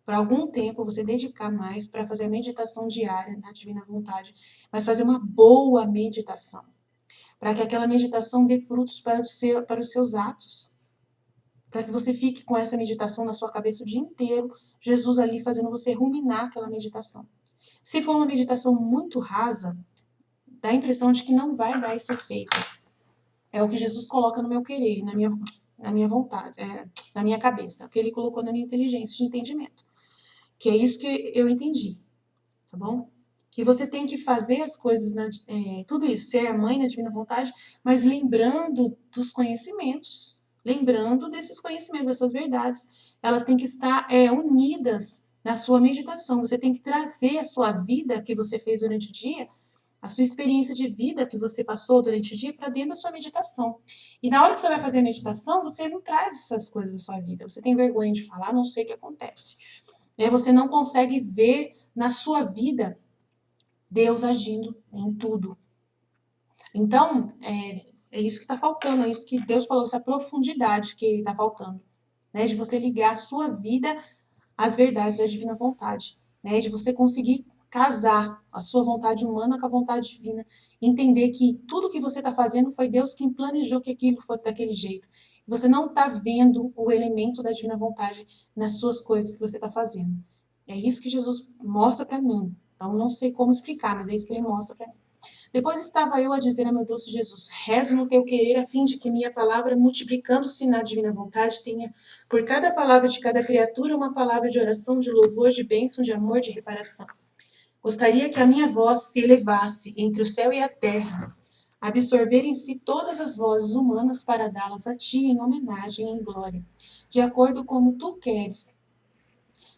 S1: para algum tempo você dedicar mais para fazer a meditação diária na divina vontade, mas fazer uma boa meditação, para que aquela meditação dê frutos para os seus atos, para que você fique com essa meditação na sua cabeça o dia inteiro, Jesus ali fazendo você ruminar aquela meditação. Se for uma meditação muito rasa, dá a impressão de que não vai dar esse efeito. É o que Jesus coloca no meu querer, na minha vontade, na minha cabeça, o que ele colocou na minha inteligência de entendimento. Que é isso que eu entendi, tá bom? Que você tem que fazer as coisas, tudo isso, ser a mãe na divina vontade, mas lembrando dos conhecimentos, lembrando desses conhecimentos, dessas verdades. Elas têm que estar unidas na sua meditação. Você tem que trazer a sua vida que você fez durante o dia, a sua experiência de vida que você passou durante o dia para dentro da sua meditação. E na hora que você vai fazer a meditação, você não traz essas coisas da sua vida. Você tem vergonha de falar, não sei o que acontece. Você não consegue ver na sua vida Deus agindo em tudo. Então, é isso que está faltando, é isso que Deus falou, essa profundidade que está faltando, né? De você ligar a sua vida às verdades da divina vontade, né? De você conseguir casar a sua vontade humana com a vontade divina, entender que tudo que você está fazendo foi Deus quem planejou que aquilo fosse daquele jeito. Você não está vendo o elemento da divina vontade nas suas coisas que você está fazendo. É isso que Jesus mostra para mim, Então, não sei como explicar, mas é isso que ele mostra para mim. Depois estava eu a dizer a meu doce Jesus, rezo no teu querer a fim de que minha palavra, multiplicando-se na divina vontade, tenha por cada palavra de cada criatura uma palavra de oração, de louvor, de bênção, de amor, de reparação. Gostaria que a minha voz se elevasse entre o céu e a terra, absorver em si todas as vozes humanas para dá-las a ti em homenagem e em glória, de acordo como tu queres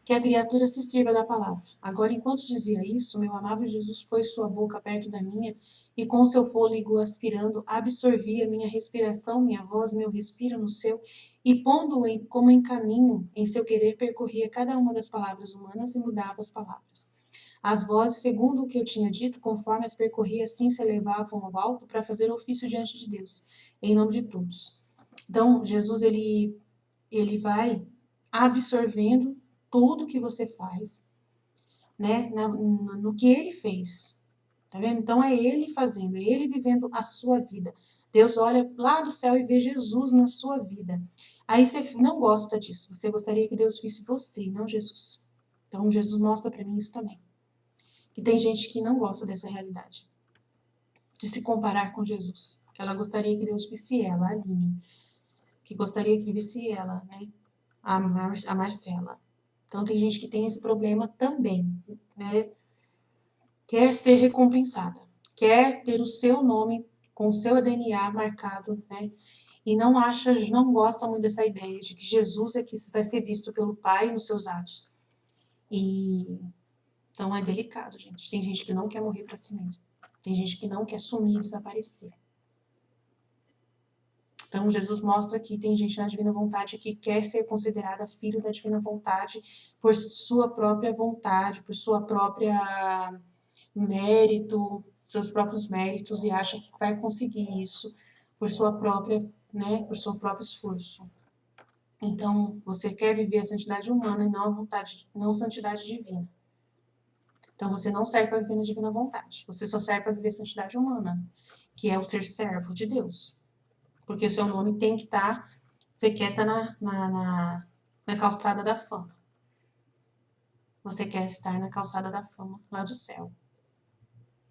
S1: que a criatura se sirva da palavra. Agora, enquanto dizia isso, meu amável Jesus pôs sua boca perto da minha e com seu fôlego aspirando, absorvia minha respiração, minha voz, meu respiro no seu, e pondo-o como em caminho, em seu querer, percorria cada uma das palavras humanas e mudava as palavras. As vozes, segundo o que eu tinha dito, conforme as percorria, assim se elevavam ao alto para fazer ofício diante de Deus, em nome de todos. Então, Jesus, ele vai absorvendo tudo que você faz, né, no que ele fez, tá vendo? Então é ele fazendo, é ele vivendo a sua vida. Deus olha lá do céu e vê Jesus na sua vida. Aí você não gosta disso, você gostaria que Deus visse você, não Jesus. Então Jesus mostra para mim isso também. Que tem gente que não gosta dessa realidade, de se comparar com Jesus. Que ela gostaria que Deus visse ela, a Aline, que gostaria que visse ela, né, a Marcela. Então, tem gente que tem esse problema também, né? Quer ser recompensada, quer ter o seu nome com o seu DNA marcado, né? E não gosta muito dessa ideia de que Jesus é que vai ser visto pelo Pai nos seus atos. E então é delicado, gente. Tem gente que não quer morrer para si mesmo. Tem gente que não quer sumir e desaparecer. Então, Jesus mostra que tem gente na divina vontade que quer ser considerada filho da divina vontade por sua própria vontade, por sua própria mérito, seus próprios méritos, e acha que vai conseguir isso por sua própria, né, por seu próprio esforço. Então, você quer viver a santidade humana e não a vontade, não a santidade divina. Então, você não serve para viver na divina vontade. Você só serve para viver a santidade humana, que é o ser servo de Deus. Porque seu nome tem que estar, você quer estar na calçada da fama. Você quer estar na calçada da fama lá do céu.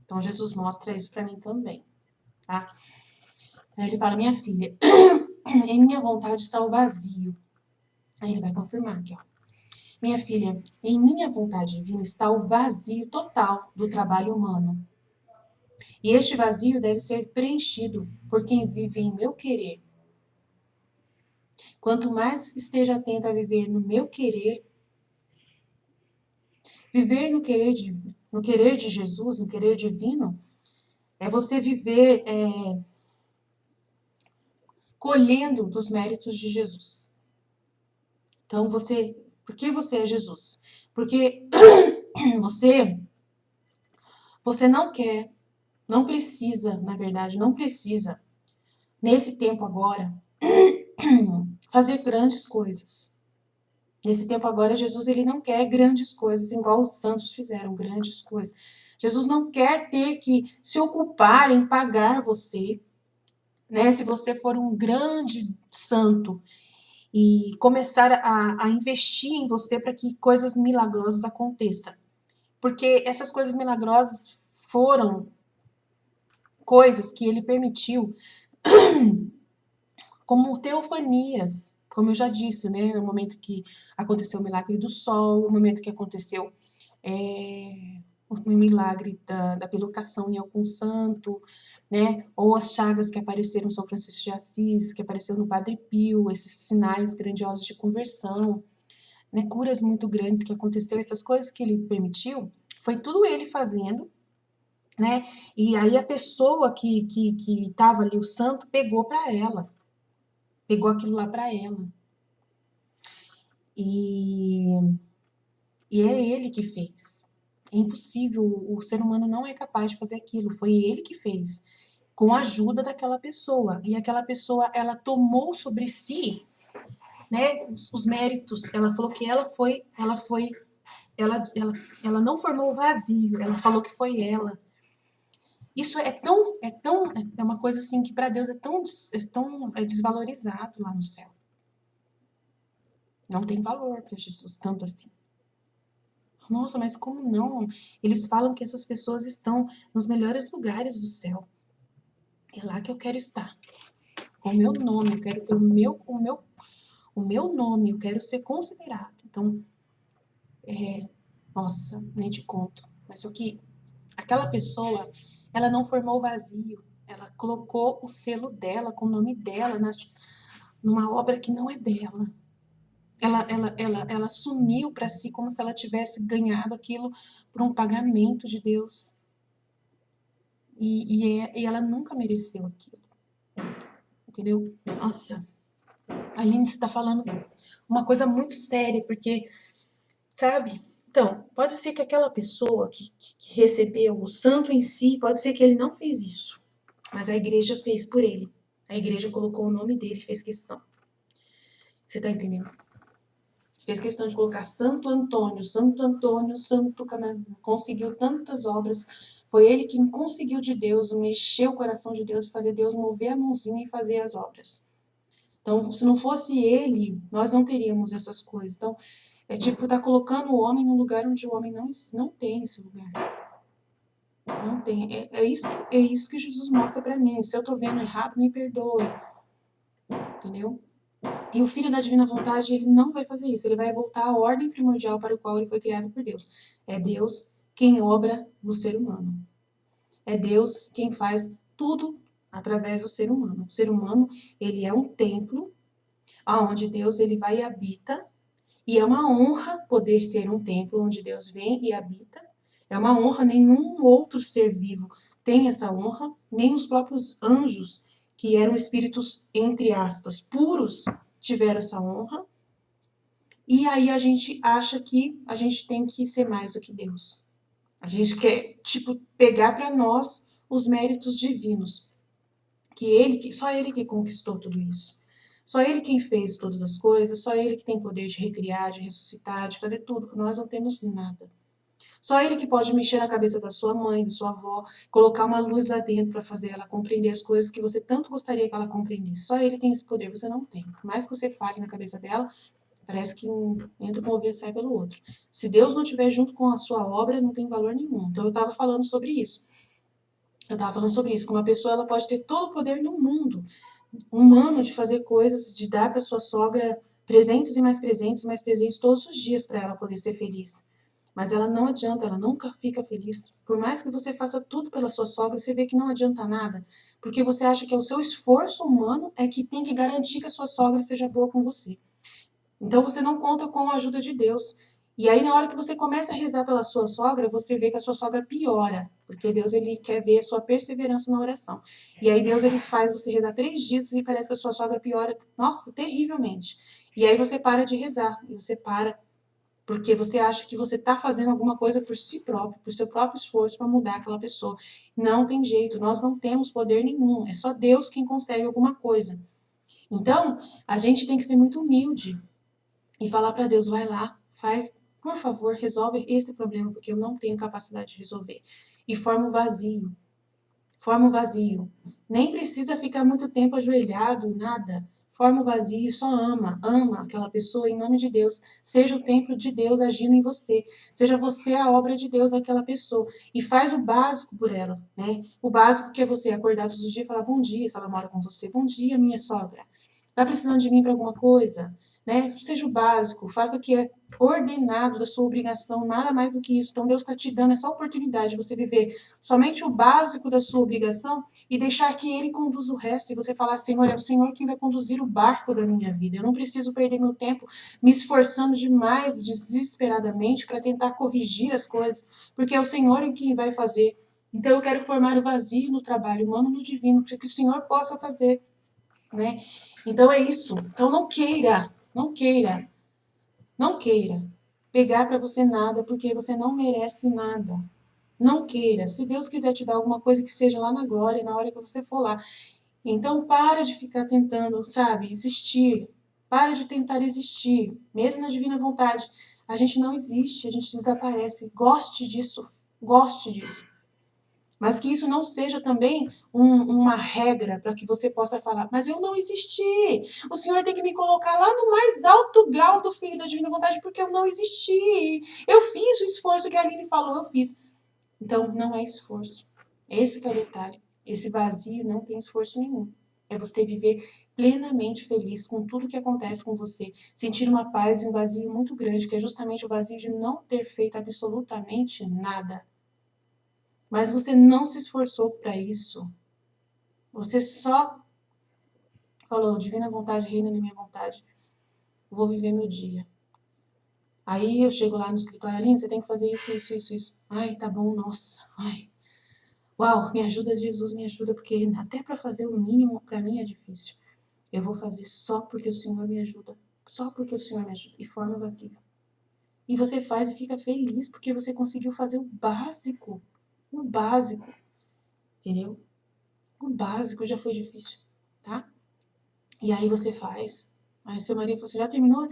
S1: Então Jesus mostra isso para mim também, tá? Aí ele fala, minha filha, em minha vontade está o vazio. Aí ele vai confirmar aqui, ó. Minha filha, em minha vontade divina está o vazio total do trabalho humano. E este vazio deve ser preenchido por quem vive em meu querer. Quanto mais esteja atenta a viver no meu querer, viver no querer de Jesus, no querer divino, é você viver colhendo dos méritos de Jesus. Então, por que você é Jesus? Porque você não quer, não precisa, na verdade, não precisa, nesse tempo agora, fazer grandes coisas. Nesse tempo agora, Jesus ele não quer grandes coisas, igual os santos fizeram, grandes coisas. Jesus não quer ter que se ocupar em pagar você, né? Se você for um grande santo e começar a investir em você para que coisas milagrosas aconteçam. Porque essas coisas milagrosas foram coisas que ele permitiu, como teofanias, como eu já disse, né? No momento que aconteceu o milagre do sol, no momento que aconteceu o milagre da bilocação em algum santo, né? Ou as chagas que apareceram em São Francisco de Assis, que apareceu no Padre Pio, esses sinais grandiosos de conversão, né? Curas muito grandes que aconteceu, essas coisas que ele permitiu, foi tudo ele fazendo, né? E aí a pessoa que estava ali, o santo, pegou para ela. Pegou aquilo lá para ela. E é ele que fez. É impossível, o ser humano não é capaz de fazer aquilo. Foi ele que fez, com a ajuda daquela pessoa. E aquela pessoa, ela tomou sobre si, né, os méritos. Ela falou que ela não formou o vazio. Ela falou que foi ela. Isso é uma coisa assim que para Deus é tão desvalorizado lá no céu. Não tem valor para Jesus, tanto assim. Nossa, mas como não? Eles falam que essas pessoas estão nos melhores lugares do céu. É lá que eu quero estar. Com o meu nome, eu quero ter o meu nome, eu quero ser considerado. Então, nossa, nem te conto. Mas só que aquela pessoa, ela não formou vazio. Ela colocou o selo dela, com o nome dela, numa obra que não é dela. Ela assumiu para si como se ela tivesse ganhado aquilo por um pagamento de Deus. E ela nunca mereceu aquilo. Entendeu? Nossa, a Aline, você está falando uma coisa muito séria, porque, sabe? Então, pode ser que aquela pessoa que recebeu o santo em si, pode ser que ele não fez isso, mas a igreja fez por ele. A igreja colocou o nome dele, fez questão. Você tá entendendo? Fez questão de colocar Santo Antônio, Santo Antônio, Santo Camargo. Conseguiu tantas obras. Foi ele quem conseguiu de Deus, mexer o coração de Deus, fazer Deus mover a mãozinha e fazer as obras. Então, se não fosse ele, nós não teríamos essas coisas. Então, é tipo, tá colocando o homem no lugar onde o homem não tem esse lugar. Não tem. É isso que Jesus mostra pra mim. Se eu tô vendo errado, me perdoe. Entendeu? E o Filho da Divina Vontade, ele não vai fazer isso. Ele vai voltar à ordem primordial para o qual ele foi criado por Deus. É Deus quem obra no ser humano. É Deus quem faz tudo através do ser humano. O ser humano, ele é um templo aonde Deus ele vai e habita. E é uma honra poder ser um templo onde Deus vem e habita. É uma honra, nenhum outro ser vivo tem essa honra, nem os próprios anjos, que eram espíritos, entre aspas, puros, tiveram essa honra. E aí a gente acha que a gente tem que ser mais do que Deus. A gente quer, tipo, pegar para nós os méritos divinos. Só ele que conquistou tudo isso. Só ele quem fez todas as coisas, só ele que tem poder de recriar, de ressuscitar, de fazer tudo. Nós não temos nada. Só ele que pode mexer na cabeça da sua mãe, da sua avó, colocar uma luz lá dentro para fazer ela compreender as coisas que você tanto gostaria que ela compreendesse. Só ele tem esse poder, você não tem. Por mais que você fale na cabeça dela, parece que entra com um ouvido e sai pelo outro. Se Deus não estiver junto com a sua obra, não tem valor nenhum. Então eu estava falando sobre isso. Que uma pessoa ela pode ter todo o poder no mundo humano de fazer coisas, de dar para sua sogra presentes e mais presentes todos os dias para ela poder ser feliz. Mas ela não adianta, ela nunca fica feliz. Por mais que você faça tudo pela sua sogra, você vê que não adianta nada, porque você acha que é o seu esforço humano é que tem que garantir que a sua sogra seja boa com você. Então você não conta com a ajuda de Deus. E aí na hora que você começa a rezar pela sua sogra, você vê que a sua sogra piora, porque Deus ele quer ver a sua perseverança na oração. E aí Deus ele faz você rezar 3 dias e parece que a sua sogra piora, nossa, terrivelmente. E aí você para de rezar, e você para porque você acha que você está fazendo alguma coisa por si próprio, por seu próprio esforço para mudar aquela pessoa. Não tem jeito, nós não temos poder nenhum, é só Deus quem consegue alguma coisa. Então, a gente tem que ser muito humilde e falar para Deus, vai lá, faz, por favor, resolve esse problema, porque eu não tenho capacidade de resolver. E forma o vazio. Forma o vazio. Nem precisa ficar muito tempo ajoelhado, nada. Forma o vazio e só ama aquela pessoa em nome de Deus. Seja o templo de Deus agindo em você. Seja você a obra de Deus daquela pessoa. E faz o básico por ela, né? O básico que é você acordar todos os dias e falar bom dia, se ela mora com você. Bom dia, minha sogra. Tá precisando de mim para alguma coisa? Né? Seja o básico, faça o que é ordenado da sua obrigação, nada mais do que isso. Então Deus está te dando essa oportunidade de você viver somente o básico da sua obrigação e deixar que Ele conduza o resto. E você falar, Senhor, é o Senhor quem vai conduzir o barco da minha vida. Eu não preciso perder meu tempo me esforçando demais, desesperadamente, para tentar corrigir as coisas, porque é o Senhor em quem vai fazer. Então eu quero formar o vazio no trabalho humano no divino, para que o Senhor possa fazer, né? Então é isso. Então não queira, não queira pegar para você nada, porque você não merece nada. Não queira. Se Deus quiser te dar alguma coisa, que seja lá na glória, na hora que você for lá. Então para de ficar tentando, sabe, existir. Para de tentar existir. Mesmo na divina vontade, a gente não existe, a gente desaparece. Goste disso. Goste disso. Mas que isso não seja também uma regra para que você possa falar, mas eu não existi. O Senhor tem que me colocar lá no mais alto grau do Filho da Divina Vontade, porque eu não existi. Eu fiz o esforço que a Aline falou, eu fiz. Então, não é esforço. Esse que é o detalhe. Esse vazio não tem esforço nenhum. É você viver plenamente feliz com tudo que acontece com você. Sentir uma paz e um vazio muito grande, que é justamente o vazio de não ter feito absolutamente nada. Mas você não se esforçou para isso. Você só falou, divina vontade, reina na minha vontade. Vou viver meu dia. Aí eu chego lá no escritório, Aline, você tem que fazer isso, isso, isso, isso. Ai, tá bom, nossa. Ai, uau, me ajuda, Jesus, me ajuda, porque até para fazer o mínimo, para mim é difícil. Eu vou fazer só porque o Senhor me ajuda. Só porque o Senhor me ajuda. E forma vazia. E você faz e fica feliz porque você conseguiu fazer o básico. O básico. Entendeu? O básico já foi difícil, tá? E aí você faz. Aí seu marido falou, você já terminou?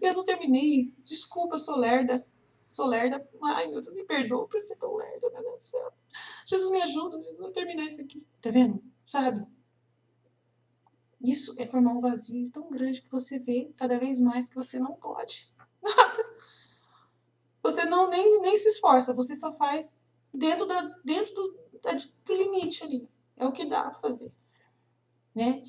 S1: Eu não terminei. Desculpa, eu sou lerda. Sou lerda. Ai, meu Deus, me perdoa por ser tão lerda, meu Deus do céu. Jesus me ajuda, Jesus, eu vou terminar isso aqui. Tá vendo? Sabe? Isso é formar um vazio tão grande que você vê cada vez mais que você não pode. Você não nem se esforça, você só faz dentro do limite ali. É o que dá pra fazer, né?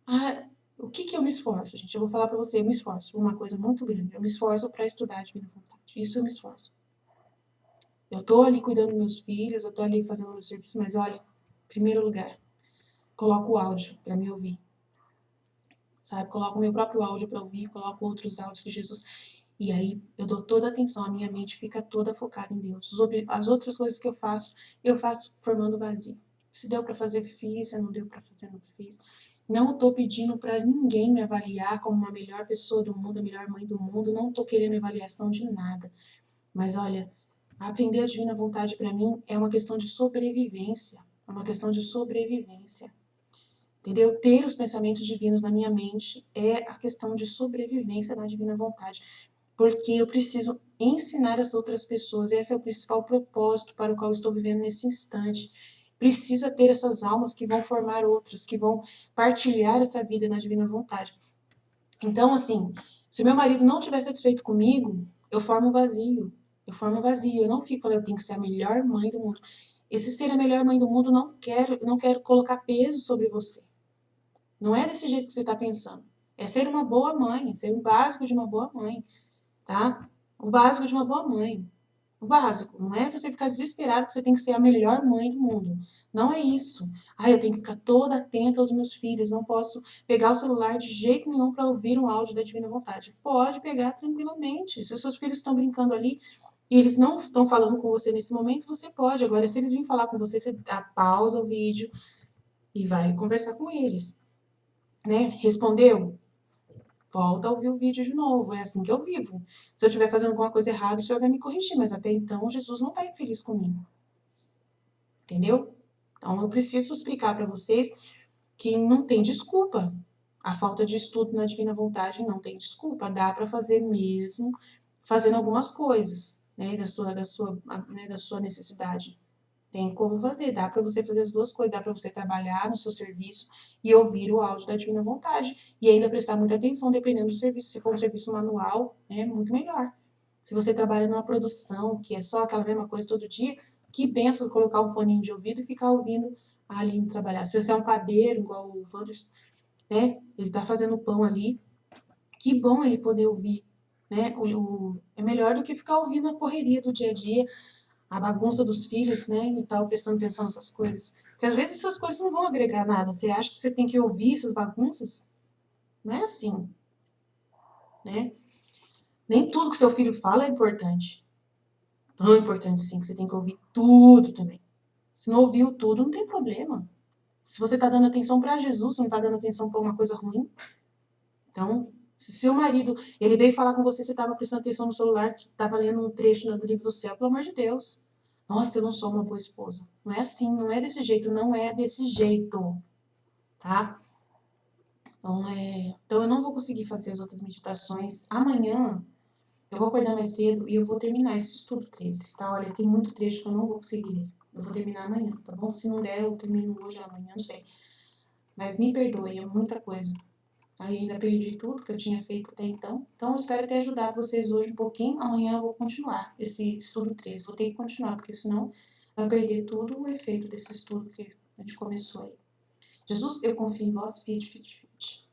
S1: Ah, o que eu me esforço, gente? Eu vou falar pra você, eu me esforço por uma coisa muito grande. Eu me esforço pra estudar a Divina Vontade. Isso eu me esforço. Eu tô ali cuidando dos meus filhos, eu tô ali fazendo meu serviço, mas olha, em primeiro lugar, coloco o áudio pra me ouvir. Sabe? Coloco o meu próprio áudio pra ouvir, coloco outros áudios que Jesus. E aí eu dou toda a atenção, a minha mente fica toda focada em Deus. As outras coisas que eu faço formando vazio. Se deu para fazer, fiz. Se não deu para fazer, não fiz. Não estou pedindo para ninguém me avaliar como uma melhor pessoa do mundo, a melhor mãe do mundo. Não estou querendo avaliação de nada. Mas olha, aprender a divina vontade para mim é uma questão de sobrevivência. É uma questão de sobrevivência. Entendeu? Ter os pensamentos divinos na minha mente é a questão de sobrevivência na divina vontade. Porque eu preciso ensinar as outras pessoas. Esse é o principal propósito para o qual estou vivendo nesse instante. Precisa ter essas almas que vão formar outras, que vão partilhar essa vida na divina vontade. Então, assim, se meu marido não estiver satisfeito comigo, eu formo vazio. Eu formo vazio. Eu não fico falando, eu tenho que ser a melhor mãe do mundo. Esse ser a melhor mãe do mundo, não quero colocar peso sobre você. Não é desse jeito que você está pensando. É ser uma boa mãe, ser o básico de uma boa mãe, tá? O básico de uma boa mãe. O básico. Não é você ficar desesperado que você tem que ser a melhor mãe do mundo. Não é isso. Ah, eu tenho que ficar toda atenta aos meus filhos. Não posso pegar o celular de jeito nenhum para ouvir um áudio da Divina Vontade. Pode pegar tranquilamente. Se os seus filhos estão brincando ali e eles não estão falando com você nesse momento, você pode. Agora, se eles virem falar com você, você dá pausa o vídeo e vai conversar com eles. Né? Respondeu? Volta a ouvir o vídeo de novo. É assim que eu vivo. Se eu estiver fazendo alguma coisa errada, o Senhor vai me corrigir, mas até então Jesus não está infeliz comigo. Entendeu? Então eu preciso explicar para vocês que não tem desculpa. A falta de estudo na divina vontade não tem desculpa. Dá para fazer mesmo fazendo algumas coisas, né, da sua necessidade. Tem como fazer, dá para você fazer as duas coisas, dá para você trabalhar no seu serviço e ouvir o áudio da divina vontade e ainda prestar muita atenção dependendo do serviço. Se for um serviço manual, é muito melhor. Se você trabalha numa produção que é só aquela mesma coisa todo dia, que benção colocar um foninho de ouvido e ficar ouvindo a Aline trabalhar. Se você é um padeiro, igual o Wanderson, né, ele tá fazendo pão ali, que bom ele poder ouvir, né, é melhor do que ficar ouvindo a correria do dia a dia, a bagunça dos filhos, né, e tal, prestando atenção nessas coisas. Porque às vezes essas coisas não vão agregar nada. Você acha que você tem que ouvir essas bagunças? Não é assim, né? Nem tudo que seu filho fala é importante. Tão importante sim, que você tem que ouvir tudo também. Se não ouviu tudo, não tem problema. Se você tá dando atenção para Jesus, você não tá dando atenção para uma coisa ruim. Então, se seu marido, ele veio falar com você, você tava prestando atenção no celular, que tava lendo um trecho do livro do céu, pelo amor de Deus. Nossa, eu não sou uma boa esposa. Não é assim, não é desse jeito, não é desse jeito, tá? Então eu não vou conseguir fazer as outras meditações. Amanhã eu vou acordar mais cedo e eu vou terminar esse estudo 13, tá? Olha, tem muito trecho que eu não vou conseguir ler. Eu vou terminar amanhã, tá bom? Se não der, eu termino hoje ou amanhã, não sei. Mas me perdoe, é muita coisa. Aí ainda perdi tudo que eu tinha feito até então. Então eu espero ter ajudado vocês hoje um pouquinho. Amanhã eu vou continuar esse estudo 3. Vou ter que continuar, porque senão vai perder tudo o efeito desse estudo que a gente começou aí. Jesus, eu confio em vós, fiat, fiat, fiat.